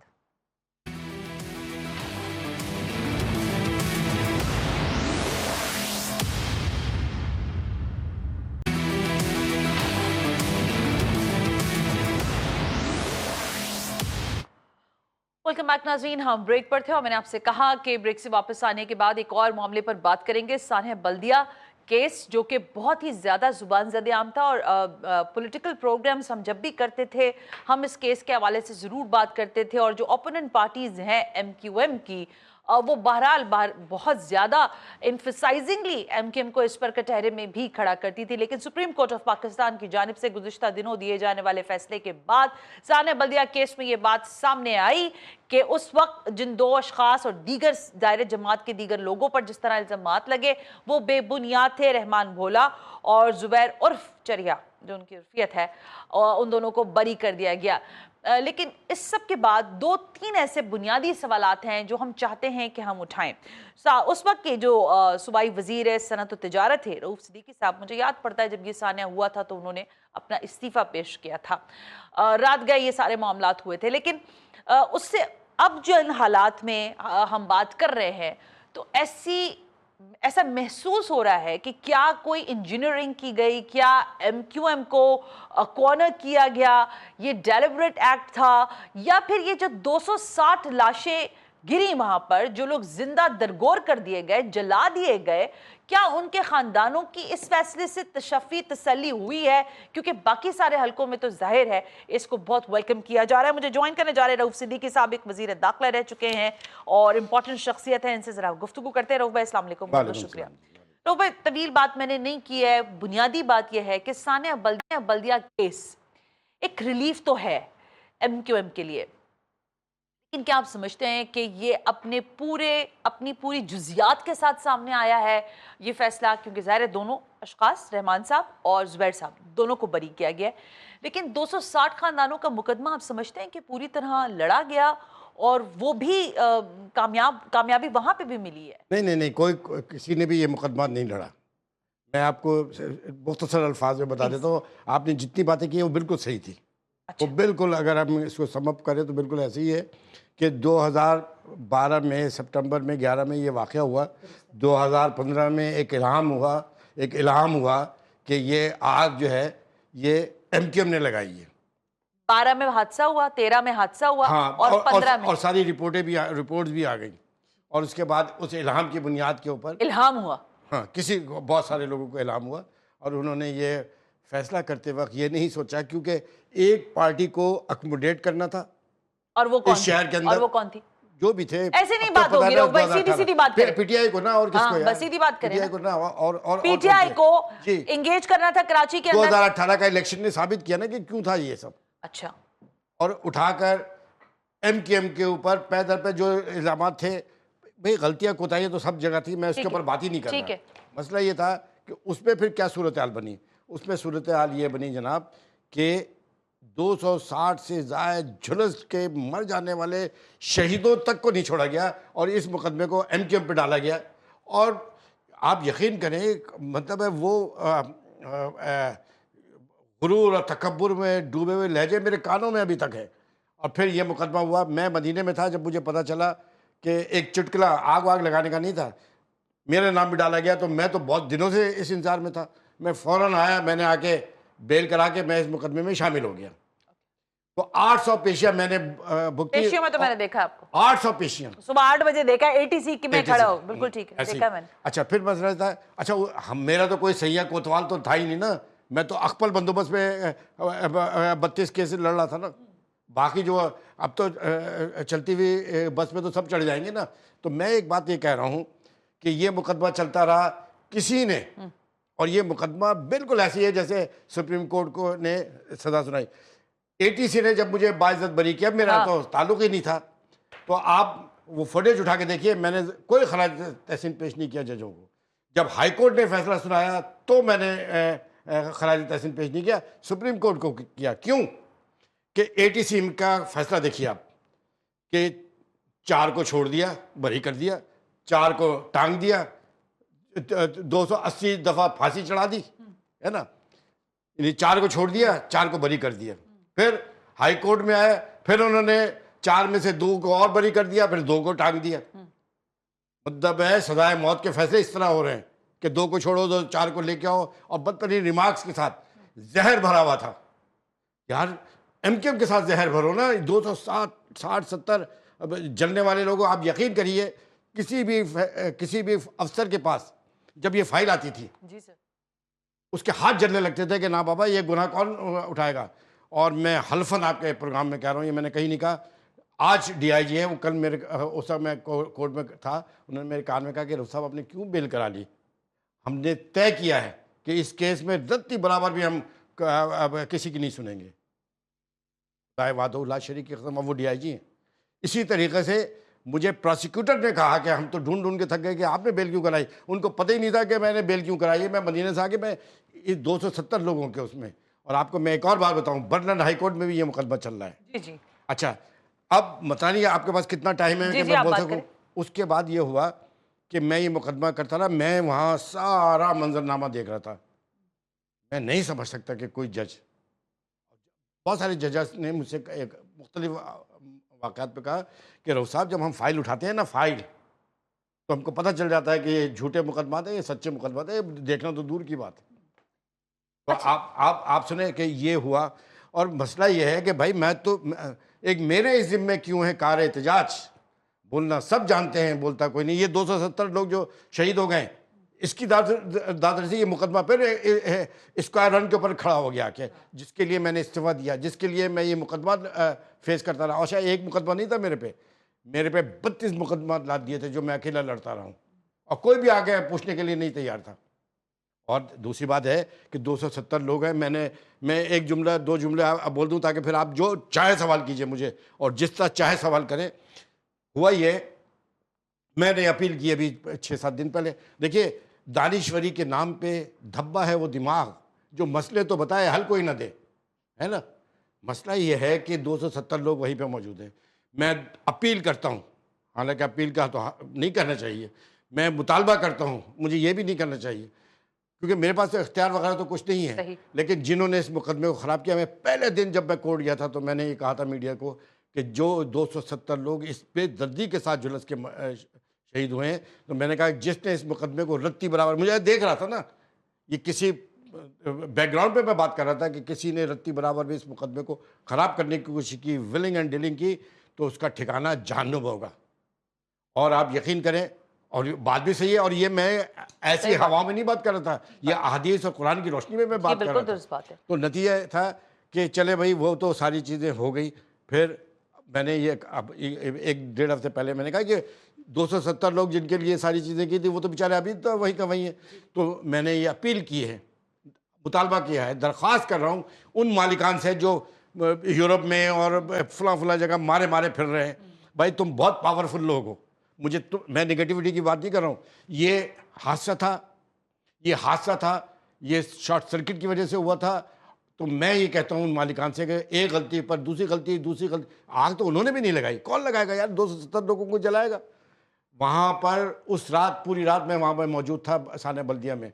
वेलकम बैक नाज़रीन, हम ब्रेक पर थे और मैंने आपसे कहा कि ब्रेक से वापस आने के बाद एक और मामले पर बात करेंगे, सानिया बल्दिया केस, जो कि बहुत ही ज़्यादा जुबान ज़द आम था, और पॉलिटिकल प्रोग्राम्स हम जब भी करते थे हम इस केस के हवाले से ज़रूर बात करते थे, और जो ओपोनेंट पार्टीज़ हैं MQM की, वो बहरहाल बहुत ज़्यादा एम्फसाइजिंगली MQM को इस पर कटहरे में भी खड़ा करती थी। लेकिन सुप्रीम कोर्ट ऑफ पाकिस्तान की जानिब से गुज़िश्ता दिनों दिए जाने वाले फैसले के बाद सानिया बल्दिया केस में ये बात सामने आई कि उस वक्त जिन 2 अशखास और दीगर दायरे जमात के दीगर लोगों पर जिस तरह इल्ज़ामात लगे वो बेबुनियाद थे, रहमान भोला और जुबैर उर्फ चरिया, जो उनकी उर्फियत है, और उन दोनों को बरी कर दिया गया। लेकिन इस सब के बाद 2-3 ऐसे बुनियादी सवालात हैं जो हम चाहते हैं कि हम उठाएं। उस वक्त के जो सूबाई वजीर सनत व तिजारत थे रऊफ सिद्दीकी साहब, मुझे याद पड़ता है जब ये सानिया हुआ था तो उन्होंने अपना इस्तीफ़ा पेश किया था। रात गए ये सारे मामलात हुए थे, लेकिन उससे अब जो इन हालात में हम बात कर रहे हैं तो ऐसा महसूस हो रहा है कि क्या कोई इंजीनियरिंग की गई, क्या एमक्यूएम को कॉर्नर किया गया, ये डेलिबरेट एक्ट था, या फिर ये जो 260 लाशें गिरी वहां पर, जो लोग जिंदा दरगोर कर दिए गए, जला दिए गए, क्या उनके खानदानों की इस फैसले से तशफ़ी तसल्ली हुई है? क्योंकि बाकी सारे हलकों में तो जाहिर है इसको बहुत वेलकम किया जा रहा है। मुझे ज्वाइन करने जा रहे हैं रऊफ सिद्दीकी साहब, एक वज़ीर दाखिला रह चुके हैं और इंपॉर्टेंट शख्सियत है, इनसे ज़रा गुफ्तगू करते हैं। रऊफ भाई अस्सलाम वालेकुम, बहुत बहुत शुक्रिया। रऊफ भाई, तवील बात मैंने नहीं की है, बुनियादी बात यह है कि सानिया बल्दिया केस एक रिलीफ तो है एमक्यूएम के लिए, लेकिन क्या आप समझते हैं कि ये अपनी पूरी जुजियात के साथ सामने आया है ये फैसला? क्योंकि ज़ाहिर है दोनों अशखास, रहमान साहब और ज़ुबैर साहब, दोनों को बरी किया गया है, लेकिन 260 खानदानों का मुकदमा आप समझते हैं कि पूरी तरह लड़ा गया और वो भी कामयाबी वहाँ पे भी मिली है? नहीं, कोई किसी ने भी ये मुकदमा नहीं लड़ा। मैं आपको मुख्तसर अल्फाज में बता देता हूँ, आपने जितनी बातें की वो बिल्कुल सही थी। अच्छा। वो बिल्कुल, अगर हम इसको समअप करें तो बिल्कुल ऐसे ही है कि 2012 में सितंबर में 11 में ये वाक़या हुआ, 2015 में एक इल्हाम हुआ कि ये आग जो है ये एमक्यूएम ने लगाई है। 12 में हादसा हुआ, 13 में हादसा हुआ, हाँ, और 15 में और सारी रिपोर्ट्स भी आ गई, और उसके बाद उस इल्हाम की बुनियाद के ऊपर इल्हाम हुआ। हाँ, बहुत सारे लोगों को इल्हाम हुआ, और उन्होंने ये फैसला करते वक्त ये नहीं सोचा, क्योंकि एक पार्टी को अकोमोडेट करना था, और वो कौन इस शहर के अंदर, और वो कौन थी? जो भी थे। ऐसे नहीं बात होगी, भाई सीधी बात करें। पीटीआई को ना, और किसको यार? बस सीधी बात करें पीटीआई को ना, और पीटीआई को एंगेज करना था कराची के अंदर। 2018 का इलेक्शन ने साबित किया ना कि क्यों था ये सब। अच्छा। और उठाकर एमक्यूएम के ऊपर पैदल पे जो इल्जामात थे, भाई गलतियां कोताहियां तो सब जगह थी, मैं उसके ऊपर बात ही नहीं कर रहा। मसला ये था कि उसमें फिर क्या सूरत हाल बनी। उसमें सूरत हाल ये बनी जनाब कि 260 से ज़्यादा झुलस के मर जाने वाले शहीदों तक को नहीं छोड़ा गया, और इस मुकदमे को एमक्यूएम पे डाला गया। और आप यकीन करें, मतलब है वो गुरूर और तकब्बुर में डूबे हुए लहजे मेरे कानों में अभी तक है। और फिर ये मुकदमा हुआ, मैं मदीने में था जब मुझे पता चला कि एक चुटकुला आग वाग लगाने का नहीं था, मेरा नाम भी डाला गया, तो मैं तो बहुत दिनों से इस इंतजार में था। मैं फ़ौरन आया, मैंने आके बेल करा के मैं इस मुकदमे में शामिल हो गया। तो 800 पेशियां मैंने बुक की। पेशियों में तो मैंने देखा आपको 800 पेशियां सुबह 8 बजे देखा, एटीसी की में खड़ा हो, बिल्कुल ठीक है, देखा मैंने। अच्छा, फिर मसला था, अच्छा मेरा तो कोई सैया कोतवाल तो था ही नहीं ना, मैं तो अकपल बंदोबस्त में 32 केस लड़ रहा था ना। बाकी जो अब तो चलती हुई बस में तो सब चढ़ जाएंगे ना। तो मैं एक बात ये कह रहा हूँ कि ये मुकदमा चलता रहा, किसी ने, और ये मुकदमा बिल्कुल ऐसी है जैसे सुप्रीम कोर्ट को ने सजा सुनाई। एटीसी ने जब मुझे बाइज्जत बरी किया, मेरा तो ताल्लुक ही नहीं था। तो आप वो फुटेज उठा के देखिए, मैंने कोई खराज तहसीन पेश नहीं किया जजों को। जब हाई कोर्ट ने फैसला सुनाया तो मैंने खराज तहसीन पेश नहीं किया, सुप्रीम कोर्ट को किया। क्यों कि एटीसी का फैसला देखिए आप, कि 4 को छोड़ दिया, बरी कर दिया, 4 को टांग दिया, 280 दफ़ा फांसी चढ़ा दी, है ना। 4 को छोड़ दिया, 4 को बरी कर दिया। फिर हाई कोर्ट में आया, फिर उन्होंने 4 में से 2 को और बरी कर दिया, फिर 2 को टांग दिया। मतलब है सजाए मौत के फैसले इस तरह हो रहे हैं कि 2 को छोड़ो, 4 को लेके आओ, और बदतरीन रिमार्क्स के साथ जहर भरा हुआ था। यार एमक्यूएम के साथ जहर भरो ना, 260-70 जलने वाले लोगों, आप यकीन करिए किसी भी अफसर के पास जब ये फाइल आती थी जी सर, उसके हाथ जलने लगते थे कि ना बाबा ये गुनाह कौन उठाएगा। और मैं हल्फन आपके प्रोग्राम में कह रहा हूँ, ये मैंने कहीं नहीं कहा। आज डीआईजी है, वो कल मेरे उस समय मैं कोर्ट में था, उन्होंने मेरे कान में कहा कि रऊफ साहब आपने क्यों बेल करा ली, हमने तय किया है कि इस केस में रत्ती बराबर भी हम किसी की नहीं सुनेंगे। वादुल्लाह शरीक की कसम, वो डीआईजी हैं। इसी तरीके से मुझे प्रोसिक्यूटर ने कहा कि हम तो ढूंढ ढूंढ के थक गए कि आपने बेल क्यों कराई। उनको पता ही नहीं था कि मैंने बेल क्यों कराई है। मैं मदीने से आके मैं इस 270 लोगों के उसमें, اور آپ کو میں ایک اور بات بتاؤں، برلن ہائی کورٹ میں بھی یہ مقدمہ چل رہا ہے. جی جی اچھا اب پتہ نہیں آپ کے پاس کتنا ٹائم ہے جی کہ جی میں آپ بول بات سکوں. کریں. اس کے بعد یہ ہوا کہ میں یہ مقدمہ کرتا رہا، میں وہاں سارا منظرنامہ دیکھ رہا تھا. میں نہیں سمجھ سکتا کہ کوئی جج، بہت سارے ججز نے مجھ سے ایک مختلف واقعات پہ کہا کہ رؤف صاحب جب ہم فائل اٹھاتے ہیں نا فائل، تو ہم کو پتہ چل جاتا ہے کہ یہ جھوٹے مقدمات ہیں، یہ سچے مقدمات ہیں، یہ دیکھنا تو دور کی بات ہے. تو آپ سنیں کہ یہ ہوا. اور مسئلہ یہ ہے کہ بھائی میں تو ایک میرے ذمے کیوں ہے کار احتجاج، بولنا سب جانتے ہیں، بولتا کوئی نہیں. یہ 270 لوگ جو شہید ہو گئے، اس کی دادرسی یہ مقدمہ پھر اسکوائر رن کے اوپر کھڑا ہو گیا کہ جس کے لیے میں نے استعفیٰ دیا، جس کے لیے میں یہ مقدمہ فیس کرتا رہا. اور شاید ایک مقدمہ نہیں تھا میرے پہ 32 مقدمات لاد دیے تھے جو میں اکیلا لڑتا رہا ہوں، اور کوئی بھی آگے پوچھنے کے لیے نہیں تیار تھا. اور دوسری بات ہے کہ 270 لوگ ہیں. میں ایک جملہ 2 جملے بول دوں تاکہ پھر آپ جو چاہے سوال کیجئے مجھے اور جس طرح چاہے سوال کریں. ہوا یہ، میں نے اپیل کی ابھی 6-7 دن پہلے. دیکھیے دانشوری کے نام پہ دھبا ہے وہ دماغ جو مسئلے تو بتائے حل کوئی نہ دے، ہے نا. مسئلہ یہ ہے کہ 270 لوگ وہیں پہ موجود ہیں. میں اپیل کرتا ہوں، حالانکہ اپیل کا تو نہیں کرنا چاہیے، میں مطالبہ کرتا ہوں، مجھے یہ بھی نہیں کرنا چاہیے کیونکہ میرے پاس تو اختیار وغیرہ تو کچھ نہیں ہے. لیکن جنہوں نے اس مقدمے کو خراب کیا، میں پہلے دن جب میں کورٹ گیا تھا تو میں نے یہ کہا تھا میڈیا کو کہ جو 270 لوگ اس پہ دردی کے ساتھ جھلس کے شہید ہوئے ہیں، تو میں نے کہا جس نے اس مقدمے کو رتی برابر، مجھے دیکھ رہا تھا نا، یہ کسی بیک گراؤنڈ پہ میں بات کر رہا تھا کہ کسی نے رتی برابر بھی اس مقدمے کو خراب کرنے کی کوشش کی، ولنگ اینڈ ڈیلنگ کی، تو اس کا ٹھکانہ جہنم ہوگا. اور آپ یقین کریں، اور بات بھی صحیح ہے، اور یہ میں ایسی ہوا میں نہیں بات کر رہا تھا، یہ احادیث اور قرآن کی روشنی میں بات کر رہا تھا. تو نتیجہ تھا کہ چلے بھائی وہ تو ساری چیزیں ہو گئی. پھر میں نے یہ اب 1-1.5 ہفتے پہلے میں نے کہا کہ 270 لوگ جن کے لیے ساری چیزیں کی تھی وہ تو بیچارے ابھی تو وہیں کا وہیں ہیں. تو میں نے یہ اپیل کی ہے، مطالبہ کیا ہے، درخواست کر رہا ہوں ان مالکان سے جو یورپ میں اور فلاں جگہ مارے پھر رہے ہیں. بھائی تم بہت پاورفل لوگ ہو، میں نگیٹیوٹی کی بات نہیں کر رہا ہوں. یہ حادثہ تھا، یہ شارٹ سرکٹ کی وجہ سے ہوا تھا. تو میں یہ کہتا ہوں ان مالکان سے کہ ایک غلطی پر دوسری غلطی، آگ تو انہوں نے بھی نہیں لگائی، کون لگائے گا یار؟ 270 لوگوں کو جلائے گا. وہاں پر اس رات پوری رات میں وہاں پر موجود تھا ثانیہ بلدیہ میں.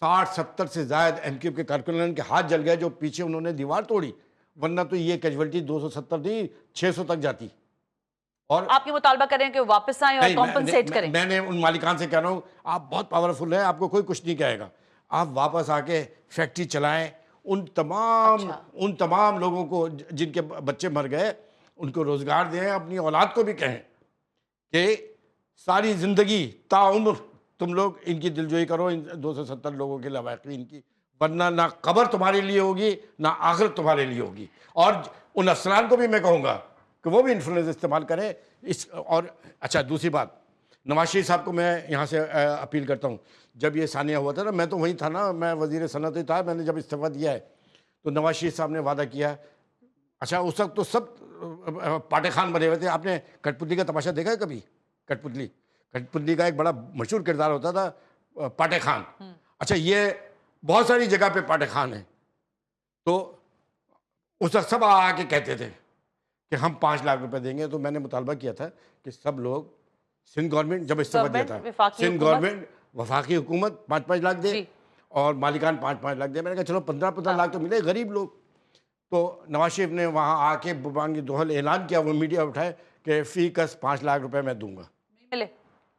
60-70 سے زائد ایم کیو کے کارکنان کے ہاتھ جل گئے جو پیچھے انہوں نے دیوار توڑی، ورنہ تو یہ کیجویلٹی 270 نہیں 600 تک جاتی. اور آپ یہ مطالبہ کریں کہ واپس آئیں اور کمپنسیٹ کریں. میں نے ان مالکان سے کہہ رہا ہوں آپ بہت پاورفل ہیں، آپ کو کوئی کچھ نہیں کہے گا، آپ واپس آ کے فیکٹری چلائیں. ان تمام لوگوں کو جن کے بچے مر گئے ان کو روزگار دیں. اپنی اولاد کو بھی کہیں کہ ساری زندگی تاعمر تم لوگ ان کی دلجوئی کرو، ان 270 لوگوں کے لواحقین کی، ورنہ نہ قبر تمہارے لیے ہوگی نہ آخرت تمہارے لیے ہوگی. اور ان افسران کو بھی میں کہوں گا کہ وہ بھی انفلوئنس استعمال کریں. اور اچھا دوسری بات، نواز شریف صاحب کو میں یہاں سے اپیل کرتا ہوں. جب یہ ثانیہ ہوا تھا نا، میں تو وہیں تھا نا، میں وزیر صنعت تھا. میں نے جب استعفیٰ دیا ہے تو نواز شریف صاحب نے وعدہ کیا. اچھا اس وقت تو سب پاٹے خان بنے ہوئے تھے. آپ نے کٹ پتلی کا تماشا دیکھا ہے کبھی؟ کٹ پتلی کا ایک بڑا مشہور کردار ہوتا تھا پاٹے خان. اچھا یہ بہت ساری جگہ پہ پاٹے خان ہیں. تو اس وقت سب آ کے کہتے تھے کہ ہم 5 لاکھ روپے دیں گے. تو میں نے مطالبہ کیا تھا کہ سب لوگ، سندھ گورنمنٹ جب استعفیٰ دیا تھا، سندھ گورنمنٹ وفاقی حکومت 5-5 لاکھ دے اور مالکان 5-5 لاکھ دے. میں نے کہا چلو 15-15 لاکھ تو ملے غریب لوگ. تو نواز شریف نے وہاں آ کے بانگی دوہل اعلان کیا، وہ میڈیا اٹھائے کہ فی کس 5 لاکھ روپے میں دوں گا.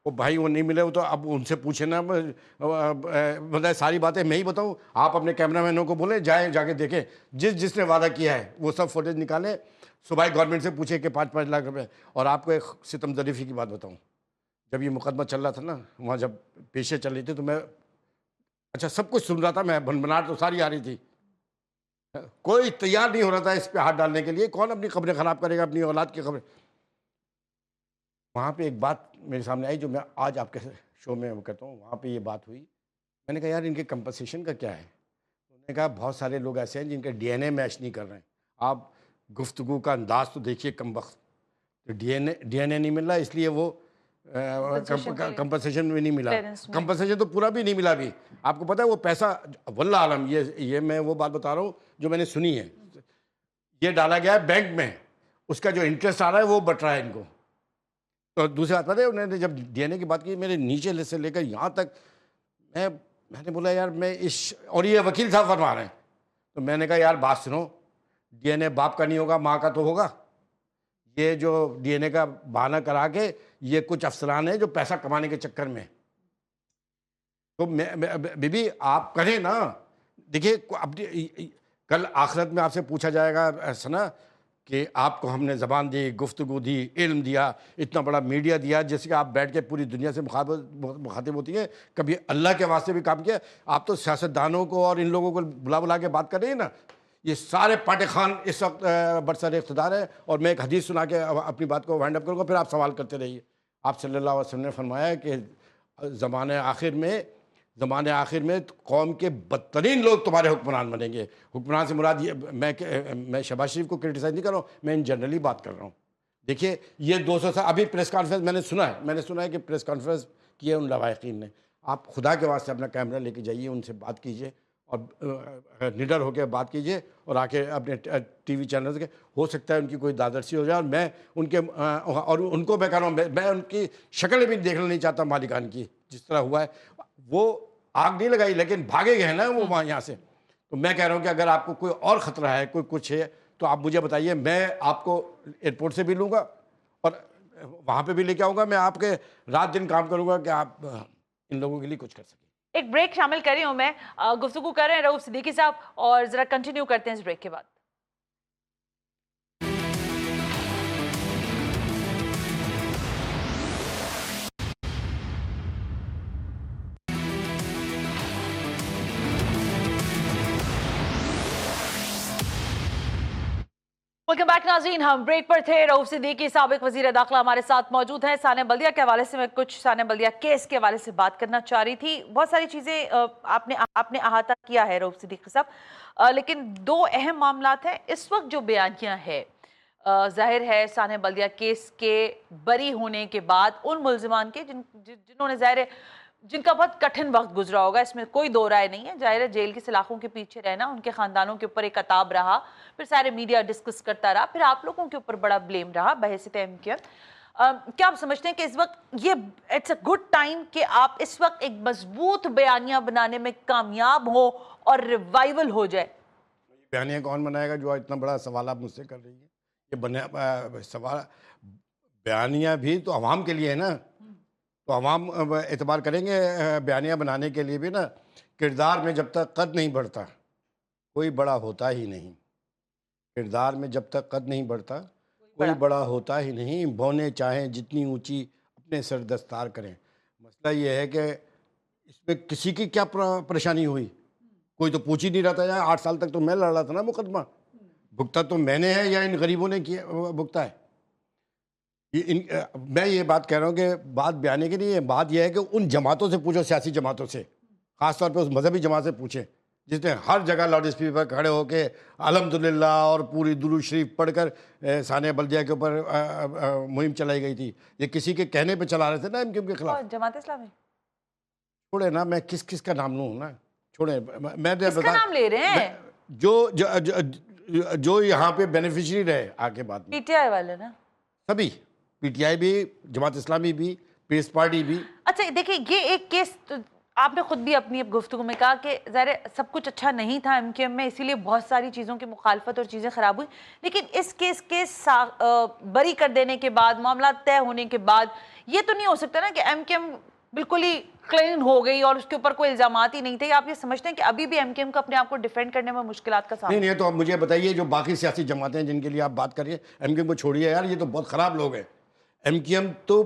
وہ بھائی وہ نہیں ملے. وہ تو اب ان سے پوچھے نا، مطلب ساری باتیں میں ہی بتاؤں؟ آپ اپنے کیمرہ مینوں کو بولیں جا کے دیکھیں، جس نے وعدہ کیا ہے وہ سب فوٹیج نکالیں، صوبائی گورنمنٹ سے پوچھے کہ 5-5 لاکھ روپے. اور آپ کو ایک ستم ظریفی کی بات بتاؤں، جب یہ مقدمہ چل رہا تھا نا، وہاں جب پیشے چل رہی تھی تو میں سب کچھ سن رہا تھا. میں بھنبھناہٹ تو ساری آ رہی تھی، کوئی تیار نہیں ہو رہا تھا اس پہ ہاتھ ڈالنے کے لیے. کون اپنی خبریں خراب کرے گا، اپنی اولاد کی خبریں. وہاں پہ ایک بات میرے سامنے آئی جو میں آج آپ کے شو میں کہتا ہوں. وہاں پہ یہ بات ہوئی، میں نے کہا یار ان کے کمپنسیشن کا کیا ہے؟ انہوں نے کہا بہت سارے لوگ ایسے ہیں جن کے ڈی این اے میچ نہیں کر رہے ہیں. آپ گفتگو کا انداز تو دیکھیے کم وقت، ڈی این اے نہیں مل رہا، اس لیے وہ کمپنسیشن بھی نہیں ملا. Clearance میں. کمپنسیشن تو پورا بھی نہیں ملا ابھی. آپ کو پتہ ہے وہ پیسہ واللہ عالم, یہ میں وہ بات بتا رہا ہوں جو میں نے سنی ہے. یہ ڈالا گیا ہے بینک میں, اس کا جو انٹرسٹ آ رہا ہے وہ بٹ رہا ہے ان کو. تو دوسری بات پتہ ہے انہوں نے جب ڈی این اے کی بات کی, میرے نیچے سے لے کر یہاں تک میں نے بولا یار میں اور یہ وکیل صاحب فرما رہے ہیں, تو میں نے کہا یار بات سنو, ڈی این اے باپ کا نہیں ہوگا ماں کا تو ہوگا. یہ جو ڈی این اے کا بہانہ کرا کے یہ کچھ افسران ہیں جو پیسہ کمانے کے چکر میں. تو بی بی آپ کریں نا, دیکھیے کل آخرت میں آپ سے پوچھا جائے گا سنا کہ آپ کو ہم نے زبان دی, گفتگو دی, علم دیا, اتنا بڑا میڈیا دیا جس کہ آپ بیٹھ کے پوری دنیا سے مخاطب ہوتی ہیں, کبھی اللہ کے واسطے بھی کام کیا. آپ تو سیاستدانوں کو اور ان لوگوں کو بلا کے بات کر رہی ہیں نا, یہ سارے پاٹے خان اس وقت برسر اقتدار ہے. اور میں ایک حدیث سنا کے اپنی بات کو وائنڈ اپ کروں گا, پھر آپ سوال کرتے رہیے. آپ صلی اللہ علیہ وسلم نے فرمایا کہ زمانے آخر میں قوم کے بدترین لوگ تمہارے حکمران بنیں گے. حکمران سے مراد یہ, میں شہباز شریف کو کرٹیسائز نہیں کر رہا ہوں, میں ان جنرلی بات کر رہا ہوں. دیکھیے یہ 200 سال ابھی پریس کانفرنس میں نے سنا ہے کہ پریس کانفرنس کی ہے ان لواحقین نے. آپ خدا کے واسطے اپنا کیمرہ لے کے جائیے, ان سے بات کیجیے اور نڈر ہو کے بات کیجیے, اور آ کے اپنے ٹی وی چینلز کے, ہو سکتا ہے ان کی کوئی دادرسی ہو جائے. اور میں ان کے اور ان کو میں کہہ رہا ہوں, میں ان کی شکل بھی دیکھنا نہیں چاہتا مالکان کی, جس طرح ہوا ہے. وہ آگ نہیں لگائی لیکن بھاگے گئے نا وہ وہاں یہاں سے. تو میں کہہ رہا ہوں کہ اگر آپ کو کوئی اور خطرہ ہے, کوئی کچھ ہے, تو آپ مجھے بتائیے, میں آپ کو ایئرپورٹ سے بھی لوں گا اور وہاں پہ بھی لے کے آؤں گا. میں آپ کے رات دن کام کروں گا کہ آپ ان لوگوں کے لیے کچھ کر سکیں. ایک بریک شامل کر رہی ہوں میں, گفتگو کر رہے ہیں رؤوف صدیقی صاحب, اور ذرا کنٹینیو کرتے ہیں اس بریک کے بعد. ویلکم بیک ناظرین, ہم بریک پر تھے. رؤوف صدیقی سابق وزیر داخلہ ہمارے ساتھ موجود ہیں. ثانیہ بلدیہ کے حوالے سے میں کچھ ثانیہ بلدیہ کیس کے حوالے سے بات کرنا چاہ رہی تھی. بہت ساری چیزیں آپ نے احاطہ کیا ہے رؤوف صدیقی صاحب, لیکن دو اہم معاملات ہیں اس وقت جو بیانیہ ہے. ظاہر ہے ثانیہ بلدیہ کیس کے بری ہونے کے بعد ان ملزمان کے جنہوں نے ظاہر ہے جن کا بہت کٹھن وقت گزرا ہوگا, اس میں کوئی دو رائے نہیں ہے. ظاہر ہے جیل کی سلاخوں کے پیچھے رہنا ان کے خاندانوں کے اوپر ایک عتاب رہا, پھر سارے میڈیا ڈسکس کرتا رہا, پھر آپ لوگوں کے اوپر بڑا بلیم رہا بحیثیت MKM. کیا آپ سمجھتے ہیں کہ اس وقت یہ اٹس اے گڈ ٹائم کہ آپ اس وقت ایک مضبوط بیانیہ بنانے میں کامیاب ہو اور ریوائول ہو جائے؟ بیانیہ کون بنائے گا؟ جو اتنا بڑا سوال آپ مجھ سے کر رہی ہیں, یہ سوال بیانیہ بھی تو عوام کے لیے ہے نا. تو عوام اعتبار کریں گے بیانیہ بنانے کے لیے بھی نا. کردار میں جب تک قد نہیں بڑھتا کوئی بڑا ہوتا ہی نہیں. کردار میں جب تک قد نہیں بڑھتا کوئی بڑا ہوتا ہی نہیں. بونے چاہیں جتنی اونچی اپنے سر دستار کریں. مسئلہ یہ ہے کہ اس میں کسی کی کیا پریشانی ہوئی, کوئی تو پوچھ ہی نہیں رہا تھا. 8 سال تک تو میں لڑ رہا تھا نا مقدمہ, بھگتا تو میں نے ہے یا ان غریبوں نے کیا بھگتا ہے. میں یہ بات کہہ رہا ہوں کہ بات بیانے کی نہیں ہے, بات یہ ہے کہ ان جماعتوں سے پوچھو, سیاسی جماعتوں سے, خاص طور پہ اس مذہبی جماعت سے پوچھیں جس نے ہر جگہ لاؤڈ اسپیکر پر کھڑے ہو کے الحمدللہ اور پوری درود شریف پڑھ کر ثانیہ بلدیہ کے اوپر مہم چلائی گئی تھی. یہ کسی کے کہنے پہ چلا رہے تھے نا MKM کے خلاف. جماعت اسلامی چھوڑے نا, میں کس کا نام لوں نا, چھوڑے. میں کس کا نام لے رہے ہیں؟ جو یہاں پہ بینیفیشری رہے آگے بعد میں PTI والے نا, سبھی, PTI بھی, جماعت اسلامی بھی, پیس پارٹی بھی. اچھا دیکھیں یہ ایک کیس آپ نے خود بھی اپنی گفتگو میں کہا کہ ظاہر سب کچھ اچھا نہیں تھا MKM میں, اسی لیے بہت ساری چیزوں کی مخالفت اور چیزیں خراب ہوئی. لیکن اس کیس کے بری کر دینے کے بعد, معاملات طے ہونے کے بعد, یہ تو نہیں ہو سکتا نا کہ MKM بالکل ہی کلین ہو گئی اور اس کے اوپر کوئی الزامات ہی نہیں تھے. آپ یہ سمجھتے ہیں کہ ابھی بھی MKM کو اپنے آپ کو ڈیفینڈ کرنے میں مشکلات کا سامنا؟ نہیں, تو اب مجھے بتائیے جو باقی سیاسی جماعتیں جن کے لیے آپ بات کر رہی ہیں, MKM کو چھوڑیے یار, یہ تو بہت خراب لوگ ہیں. MKM تو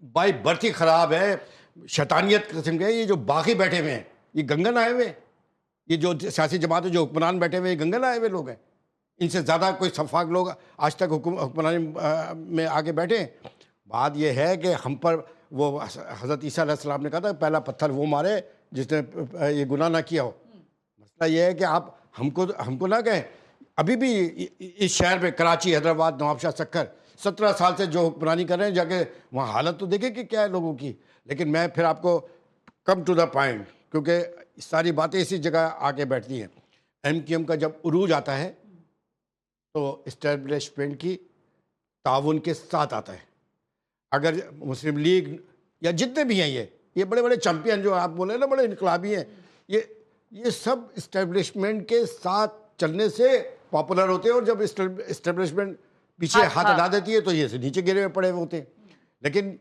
بائی برتھ ہی خراب ہے, شیطانیت قسم کے. یہ جو باقی بیٹھے ہوئے ہیں یہ گنگن آئے ہوئے, یہ جو سیاسی جماعتیں جو حکمران بیٹھے ہوئے یہ گنگن آئے ہوئے لوگ ہیں. ان سے زیادہ کوئی شفاق لوگ آج تک حکمرانی میں آگے بیٹھے. بات یہ ہے کہ ہم پر وہ حضرت عیسیٰ علیہ السلام نے کہا تھا پہلا پتھر وہ مارے جس نے یہ گناہ نہ کیا ہو. مسئلہ یہ ہے کہ آپ ہم کو نہ کہیں. ابھی بھی اس شہر میں کراچی, حیدرآباد, نواب شاہ سکر, 17 سال سے جو حکمرانی کر رہے ہیں، جا کے وہاں حالت تو دیکھیں کہ کیا ہے لوگوں کی. لیکن میں پھر آپ کو کم ٹو دا پوائنٹ، کیونکہ ساری باتیں اسی جگہ آ کے بیٹھتی ہیں. ایم کیو ایم کا جب عروج آتا ہے تو اسٹیبلشمنٹ کی تعاون کے ساتھ آتا ہے. اگر مسلم لیگ یا جتنے بھی ہیں یہ بڑے بڑے چیمپئن جو آپ بولے نا، بڑے انقلابی ہیں، یہ سب اسٹیبلشمنٹ کے ساتھ چلنے سے پاپولر ہوتے ہیں، اور جب اسٹیبلشمنٹ پیچھے ہاتھ ہٹا دیتی ہے تو یہ نیچے گرے ہوئے پڑے ہوتے ہیں. لیکن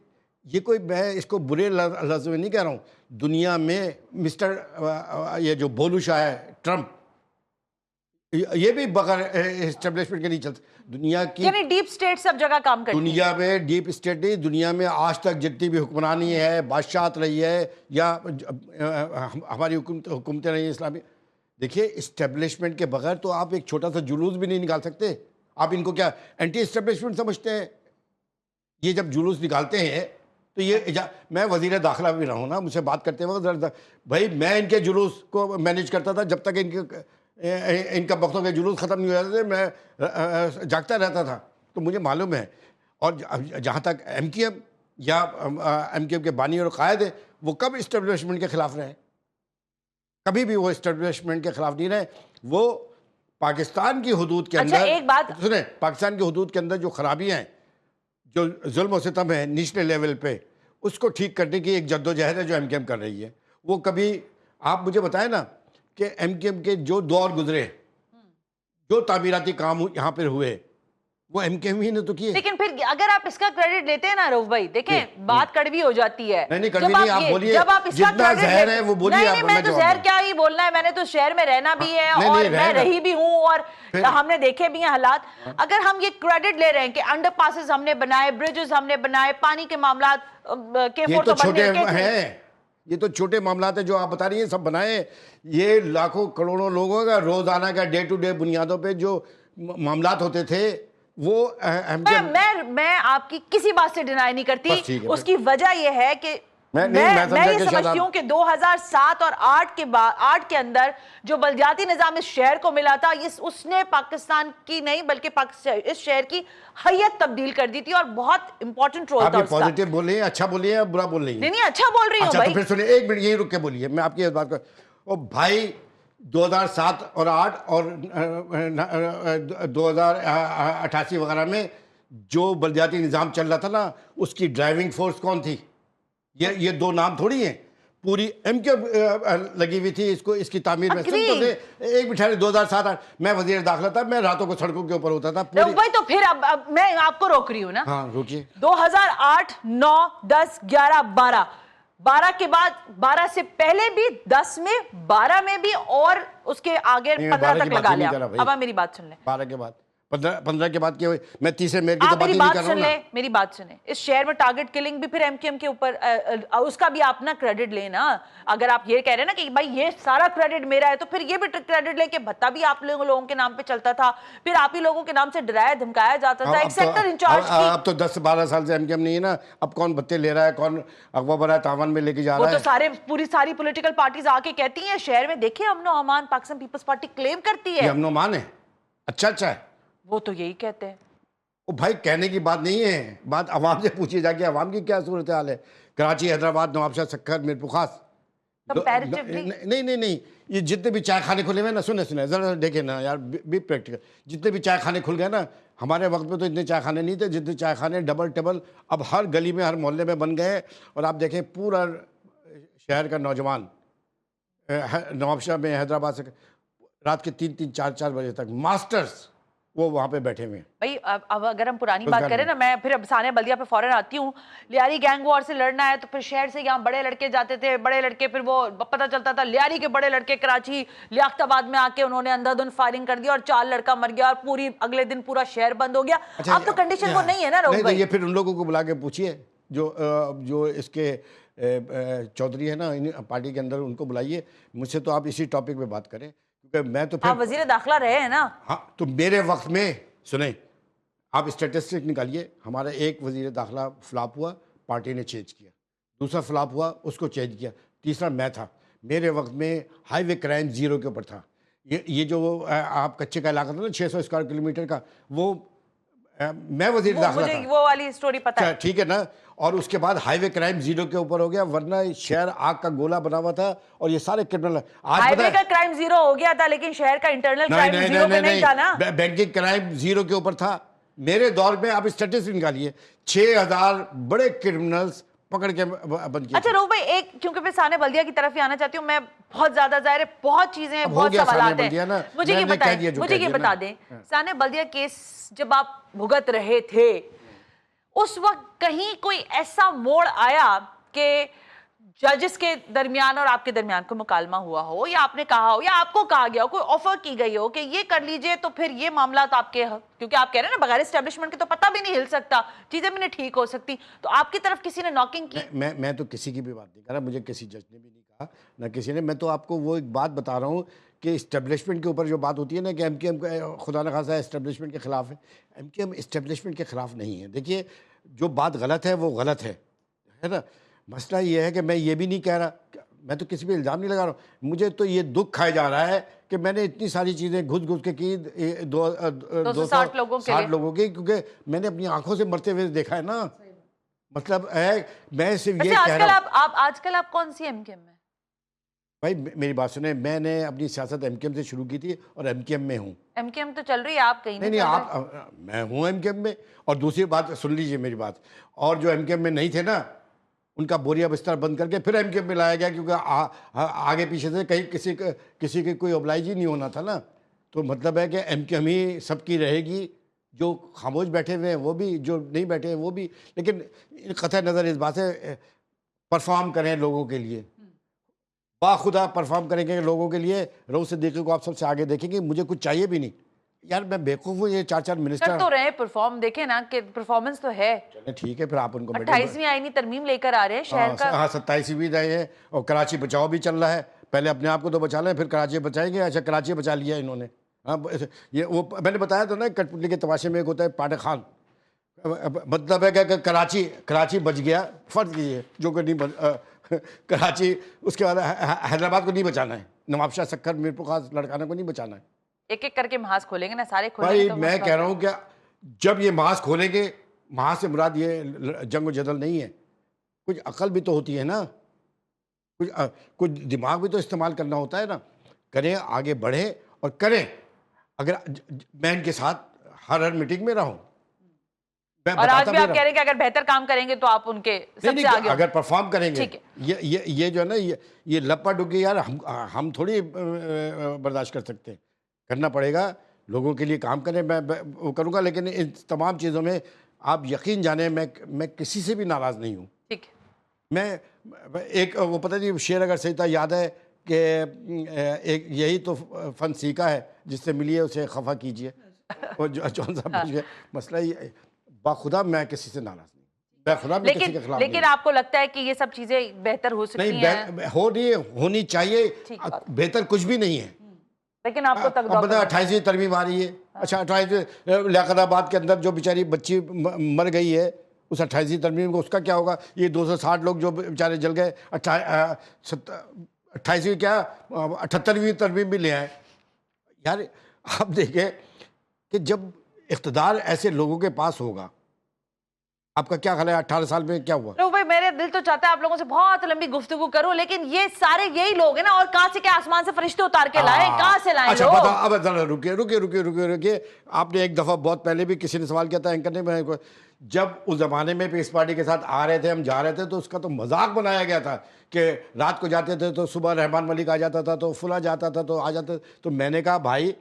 یہ کوئی، میں اس کو برے لفظ میں نہیں کہہ رہا ہوں، دنیا میں مسٹر یہ جو بولو شاہ ہے ٹرمپ، یہ بھی بغیر اسٹیبلشمنٹ کے نہیں چلتے. دنیا کی یعنی ڈیپ اسٹیٹ سب جگہ کام کرتی ہے. دنیا میں ڈیپ اسٹیٹ نہیں، دنیا میں آج تک جتنی بھی حکمرانی ہے، بادشاہت رہی ہے، یا ہماری حکومتیں رہی ہیں اسلامی، دیکھیے اسٹیبلشمنٹ کے بغیر تو آپ ایک چھوٹا سا جلوس بھی نہیں نکال سکتے. آپ ان کو کیا اینٹی اسٹیبلشمنٹ سمجھتے ہیں؟ یہ جب جلوس نکالتے ہیں تو یہ میں وزیر داخلہ بھی رہا ہوں نا، مجھ سے بات کرتے وقت بھائی میں ان کے جلوس کو مینیج کرتا تھا، جب تک ان کا وقتوں کے جلوس ختم نہیں ہو جاتے تھے میں جاگتا رہتا تھا. تو مجھے معلوم ہے. اور جہاں تک ایم کیو ایم یا ایم کیو ایم کے بانی اور قائد ہیں، وہ کب اسٹیبلشمنٹ کے خلاف رہے؟ کبھی بھی وہ اسٹیبلشمنٹ کے خلاف نہیں رہے. وہ پاکستان کی حدود کے اندر، ایک بات سنیں، پاکستان کی حدود کے اندر جو خرابیاں ہیں، جو ظلم و ستم ہے نیشنل لیول پہ، اس کو ٹھیک کرنے کی ایک جدوجہد ہے جو ایم کیو ایم کر رہی ہے. وہ کبھی آپ مجھے بتائیں نا کہ ایم کیو ایم کے جو دور گزرے، جو تعمیراتی کام یہاں پر ہوئے، وہ ایم کیو ایم ہی نے تو کیے. لیکن پھر اگر آپ اس کا کریڈٹ لیتے ہیں نا روف بھائی، دیکھیں بات کڑوی ہو جاتی ہے. نہیں کڑوی نہیں، آپ بولیے جتنا زہر ہے وہ بولیے. نہیں میں تو زہر کیا ہی بولنا ہے، میں نے تو شہر میں رہنا بھی ہے اور میں رہی بھی ہوں، اور ہم نے دیکھے بھی ہیں حالات. اگر ہم یہ کریڈٹ لے رہے ہیں کہ انڈر پاسز ہم نے بنائے، بریجز ہم نے بنائے، پانی کے معاملات کے یہ تو چھوٹے ہیں، یہ تو چھوٹے معاملات ہیں جو آپ بتا رہی ہیں، سب بنائے. یہ لاکھوں کروڑوں لوگوں کا روزانہ کا ڈے ٹو ڈے بنیادوں پہ جو معاملات ہوتے تھے، وہ میں آپ کی کسی بات سے ڈینائی نہیں کرتی. اس کی وجہ یہ ہے کہ میں یہ سمجھتی ہوں کہ 2007 اور 8 کے اندر جو بلدیاتی نظام اس شہر کو ملا تھا، اس نے پاکستان کی نہیں بلکہ اس شہر کی حیت تبدیل کر دی تھی، اور بہت امپورٹنٹ رول تھا اس کا. آپ پازیٹیو بول رہی ہیں، اچھا بول رہی ہیں یا برا بول رہی ہیں؟ نہیں اچھا بول رہی ہوں اچھا بھائی. تو پھر سنیں، ایک منٹ یہی رک کے بولیے، میں آپ کی بات کر. او بھائی 2007 اور 8 اور 2088 وغیرہ میں جو بلدیاتی نظام چل رہا تھا نا، اس کی ڈرائیونگ فورس کون تھی؟ یہ دو نام تھوڑی ہیں. پوری ایم کیو لگی ہوئی تھی اس کی تعمیر میں. ایک بٹھائے 2007 میں وزیر داخلہ تھا، میں راتوں کو سڑکوں کے اوپر ہوتا تھا. بھائی تو پھر اب میں آپ کو روک رہی ہوں نا. ہاں روکیے. 2008 9 10 11 12 کے بعد 12 سے پہلے بھی 10 میں 12 میں بھی اور اس کے آگے 15 تک لگا لیا. اب آپ میری بات سن لیں. 12 کے بعد 15 کے بعد کیا ہوئی؟ میں تیسرے میئر کی تو بات ہی نہیں کر رہا ہوں. میری بات سنیں. اس شہر میں ٹارگٹ کلنگ بھی پھر ایم کیو ایم کے اوپر، اس کا بھی آپ نا کریڈٹ لیں نا. اگر آپ یہ کہہ رہے ہیں نا کہ بھائی یہ سارا کریڈٹ میرا ہے، تو پھر یہ بھی کریڈٹ لیں کہ بھتہ بھی آپ لوگوں کے نام پہ چلتا تھا، پھر آپ ہی لوگوں کے نام سے ڈرایا دھمکایا جاتا تھا. ایک سیکٹر انچارج کی اب تو 10-12 سال سے ایم کیو ایم نہیں ہے نا. اب کون بھتے لے رہا ہے، کون اغوا برائے تاوان میں لے کے جا رہا ہے؟ وہ تو ساری پولیٹیکل پارٹیز آ کے کہتی ہیں شہر میں دیکھیں امن و امان پاکستان پیپلز پارٹی کلیم کرتی ہے. یہ امن و امان ہے، اچھا ہے. وہ تو یہی کہتے ہیں. وہ بھائی کہنے کی بات نہیں ہے، بات عوام سے پوچھی جا کے عوام کی کیا صورتحال ہے. کراچی، حیدرآباد، نوابشاہ، سکھر، میرپور خاص، نہیں یہ جتنے بھی چائے خانے کھلے ہوئے نا، سنیں ذرا دیکھیں نا یار، بھی پریکٹیکل. جتنے بھی چائے خانے کھل گئے نا، ہمارے وقت میں تو اتنے چائے خانے نہیں تھے جتنے چائے خانے ڈبل ٹیبل اب ہر گلی میں، ہر محلے میں بن گئے. اور آپ دیکھیں پورا شہر کا نوجوان نوابشاہ میں، حیدرآباد سے رات کے 3-3 4 بجے تک ماسٹرز وہ وہاں پہ بیٹھے ہوئے ہیں. بھائی اب اگر ہم پرانی بات کریں نا، میں پھر اب ثانیہ بلدیہ پہ فوراً آتی ہوں. لیاری گینگ وار سے لڑنا ہے تو پھر شہر سے یہاں بڑے لڑکے جاتے تھے، بڑے لڑکے پھر وہ پتہ چلتا تھا لیاری کے بڑے لڑکے کراچی لیاقت آباد میں آ کے انہوں نے اندھا دھند فائرنگ کر دیا اور 4 لڑکا مر گیا اور اگلے دن پورا شہر بند ہو گیا. اب تو کنڈیشن وہ نہیں ہے نا روح بھائی. یہ پھر ان لوگوں کو بلا کے پوچھیے جو اس کے چودھری ہے نا پارٹی کے اندر، ان کو بلائیے. مجھ سے تو آپ اسی ٹاپک پہ بات کریں، کیونکہ میں تو آپ وزیر داخلہ رہے ہیں نا. ہاں تو میرے وقت میں سنیں، آپ اسٹیٹسٹک نکالیے. ہمارا ایک وزیر داخلہ فلاپ ہوا، پارٹی نے چینج کیا. دوسرا فلاپ ہوا، اس کو چینج کیا. تیسرا میں تھا. میرے وقت میں ہائی وے کرائم 0 کے اوپر تھا. یہ جو آپ کچے کا علاقہ تھا نا 600 اسکوائر کلومیٹر کا، وہ میں وزیر داخلہ مجھے تھا، وہ والی اسٹوری پتا ہے. ٹھیک ہے نا. اور اس کے بعد ہائی وے کرائم 0 کے اوپر ہو گیا، ورنہ شہر آگ کا گولہ بنا ہوا تھا. اور یہ سارے کرمنل آج ہائی پتہ وے ہے کا کرائم 0 ہو گیا تھا، لیکن شہر کا انٹرنل کرائم 0 پہ نہیں تھا نا. بینکنگ کرائم 0 کے اوپر تھا. میرے دور میں آپ اسٹیٹسٹک نکالیے 6000 بڑے کرمنلز پکڑ کے بند کیے. اچھا روح بھائی، ایک کیونکہ میں ثانیہ بلدیہ کی طرف ہی آنا چاہتی ہوں. میں بہت زیادہ ظاہر ہے بہت چیزیں ہیں، بہت سوالات ہیں. مجھے یہ بتائیں، مجھے یہ بتا دیں ثانیہ بلدیہ کیس جب آپ بھگت رہے تھے اس وقت کہیں کوئی ایسا موڑ آیا کہ ججز کے درمیان اور آپ کے درمیان کوئی مکالمہ ہوا ہو، یا آپ نے کہا ہو، یا آپ کو کہا گیا ہو، کوئی آفر کی گئی ہو کہ یہ کر لیجئے تو پھر یہ معاملات آپ کے، کیونکہ آپ کہہ رہے ہیں نا بغیر اسٹیبلشمنٹ کے تو پتہ بھی نہیں ہل سکتا، چیزیں بھی نہیں ٹھیک ہو سکتی، تو آپ کی طرف کسی نے ناکنگ کی؟ میں تو کسی کی بھی بات نہیں کر رہا، مجھے کسی جج نے بھی نہیں کہا نہ کسی نے. میں تو آپ کو وہ ایک بات بتا رہا ہوں کہ اسٹیبلشمنٹ کے اوپر جو بات ہوتی ہے نا کہ ایم کیو ایم خدا نخواستہ اسٹیبلشمنٹ کے خلاف ہے. ایم کیو ایم اسٹیبلشمنٹ کے خلاف نہیں ہے. دیکھیے جو بات غلط ہے وہ غلط ہے نا. مسئلہ یہ ہے کہ میں یہ بھی نہیں کہہ رہا، میں تو کسی پہ الزام نہیں لگا رہا ہوں. مجھے تو یہ دکھ کھایا جا رہا ہے کہ میں نے اتنی ساری چیزیں گھس کے کی 260 لوگوں کی، کیونکہ میں نے اپنی آنکھوں سے مرتے ہوئے دیکھا ہے نا. مطلب ہے میں صرف یہ کہہ رہا ہوں. آج کل آپ کون سی ایم کیو ایم میں؟ بھائی میری بات سنیں، میں نے اپنی سیاست ایم کیو ایم سے شروع کی تھی اور ایم کیو ایم میں ہوں. ایم کیو ایم تو چل رہی ہے، آپ کہیں نہیں آپ، میں ہوں ایم کیو ایم میں. اور دوسری بات سن لیجئے میری بات، اور جو ایم کیو ایم میں نہیں تھے نا ان کا بوریا بستر بند کر کے پھر ایم کیو ایم میں لایا گیا، کیونکہ آگے پیچھے سے کہیں کسی کی کوئی اوبلائج ہی نہیں ہونا تھا نا. تو مطلب ہے کہ ایم کیو ایم ہی سب کی رہے گی، جو خاموش بیٹھے ہوئے ہیں وہ بھی، جو نہیں بیٹھے ہیں وہ بھی. لیکن قطع نظر اس بات سے پرفارم کریں لوگوں کے لیے، باخدا پرفارم کریں گے لوگوں کے لیے. رؤوف صدیقی کو آپ سب سے آگے دیکھیں گے، مجھے کچھ چاہیے بھی نہیں یار. میں بیوقوف ہوں، یہ 4 منسٹر کر تو رہے پرفارم، دیکھیں نا کہ پرفارمنس تو ہے. چلیں ٹھیک ہے، پھر آپ ان کو 28ویں آئینی ترمیم لے کر آ رہے ہیں شہر کا. ہاں 27ویں رہے ہیں، اور کراچی بچاؤ بھی چل رہا ہے. پہلے اپنے آپ کو تو بچا لیں، پھر کراچی بچائیں گے. اچھا کراچی بچا لیا انہوں نے. ہاں یہ وہ میں نے بتایا تو نا، کٹ پتلی کے تماشے میں ایک ہوتا ہے پاٹے خان. مطلب ہے کہ کراچی بچ گیا، فرض کیجیے جو کہ نہیں کراچی، اس کے بعد حیدرآباد کو نہیں بچانا ہے، نواب شاہ سکھر میر پرخاص لڑکانے کو نہیں بچانا ہے. ایک ایک کر کے محاذ کھولیں گے نا، سارے کھولیں بھائی گے. میں کہہ رہا ہوں کہ جب یہ محاذ کھولیں گے، محاذ سے مراد یہ جنگ و جدل نہیں ہے. کچھ عقل بھی تو ہوتی ہے نا، کچھ دماغ بھی تو استعمال کرنا ہوتا ہے نا. کریں، آگے بڑھیں اور کریں. اگر میں ان کے ساتھ ہر میٹنگ میں رہوں، اور آج بھی آپ کہہ رہے ہیں کہ اگر بہتر کام کریں گے تو آپ ان کے سب سے آگے، اگر پرفارم کریں گے. یہ جو ہے نا یہ لپا ڈگی یار ہم تھوڑی برداشت کر سکتے ہیں. کرنا پڑے گا، لوگوں کے لیے کام کریں. میں وہ کروں گا، لیکن ان تمام چیزوں میں آپ یقین جانیں میں کسی سے بھی ناراض نہیں ہوں. ٹھیک ہے. میں ایک وہ پتہ نہیں شعر اگر صحیح تھا یاد ہے کہ ایک یہی تو فن سیکھا ہے جس سے ملیے اسے خفا کیجیے. اور جون صاحب پوچھ گئے مسئلہ یہ باخدا میں کسی سے ناراض نہیں، باخدا میں کسی کے خلاف نہیں. لیکن آپ کو لگتا ہے کہ یہ سب چیزیں بہتر ہو سکتی ہیں؟ نہیں ہونی چاہیے. بہتر کچھ بھی نہیں ہے. لیکن آپ کو تک 28ویں ترمیم آ رہی ہے. اچھا 28ویں لیاقت آباد کے اندر جو بیچاری بچی مر گئی ہے، اس 28ویں ترمیم کو اس کا کیا ہوگا؟ یہ 260 لوگ جو بیچارے جل گئے، 28ویں کیا 78ویں ترمیم بھی لے آئے. یار آپ دیکھیں کہ جب اقتدار ایسے لوگوں کے پاس ہوگا، آپ کا کیا خیال ہے 18 سال میں کیا ہوا؟ لو بھائی میرے دل تو چاہتا ہے آپ لوگوں سے بہت لمبی گفتگو کروں، لیکن یہ سارے یہی لوگ ہیں نا، اور کہاں سے کیا آسمان سے فرشتے اتار کے لائیں؟ کہاں سے لائیں لوگ؟ اچھا اب ذرا رکیے. آپ نے ایک دفعہ بہت پہلے بھی کسی نے سوال کیا تھا اینکر نے، جب اس زمانے میں پیس پارٹی کے ساتھ آ رہے تھے، ہم جا رہے تھے، تو اس کا تو مذاق بنایا گیا تھا کہ رات کو جاتے تھے تو صبح رحمان ملک آ جاتا تھا، تو فلاں جاتا تھا تو آ جاتا. تو میں نے کہا بھائی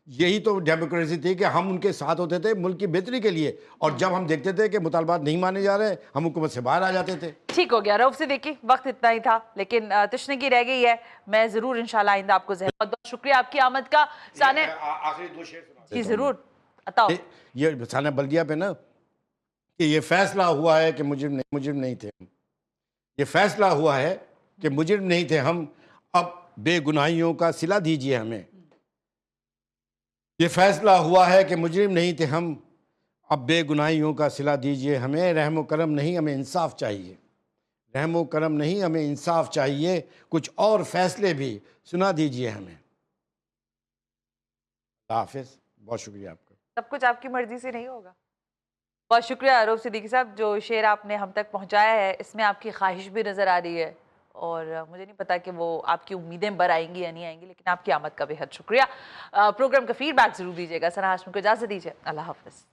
یہی تو ڈیموکریسی تھی کہ ہم ان کے ساتھ ہوتے تھے ملک کی بہتری کے لیے، اور جب ہم دیکھتے تھے کہ مطالبات نہیں مانے جا رہے ہم حکومت سے باہر آ جاتے تھے. ٹھیک ہو گیا رؤوف صدیقی، وقت اتنا ہی تھا، لیکن تشنگی رہ گئی ہے. میں ضرور انشاءاللہ آئندہ آپ کو بہت بہت شکریہ آپ کی آمد کا. آخری 2 شعر جی ضرور عطا. یہ ثانیہ بلدیہ پہ نا کہ یہ فیصلہ ہوا ہے کہ مجرم نہیں تھے ہم. یہ فیصلہ ہوا ہے کہ مجرم نہیں تھے ہم، اب بے گناہیوں کا صلہ دیجیے ہمیں. یہ فیصلہ ہوا ہے کہ مجرم نہیں تھے ہم، اب بے گناہیوں کا صلہ دیجیے ہمیں. رحم و کرم نہیں ہمیں انصاف چاہیے، رحم و کرم نہیں ہمیں انصاف چاہیے. کچھ اور فیصلے بھی سنا دیجیے ہمیں. اللہ حافظ، بہت شکریہ آپ کا. سب کچھ آپ کی مرضی سے نہیں ہوگا. بہت شکریہ روف صدیقی صاحب. جو شعر آپ نے ہم تک پہنچایا ہے اس میں آپ کی خواہش بھی نظر آ رہی ہے اور مجھے نہیں پتا کہ وہ آپ کی امیدیں بر آئیں گی یا نہیں آئیں گی, لیکن آپ کی آمد کا بے حد شکریہ. پروگرام کا فیڈ بیک ضرور دیجیے گا. ثنا ہاشمی کو اجازت دیجیے. اللہ حافظ.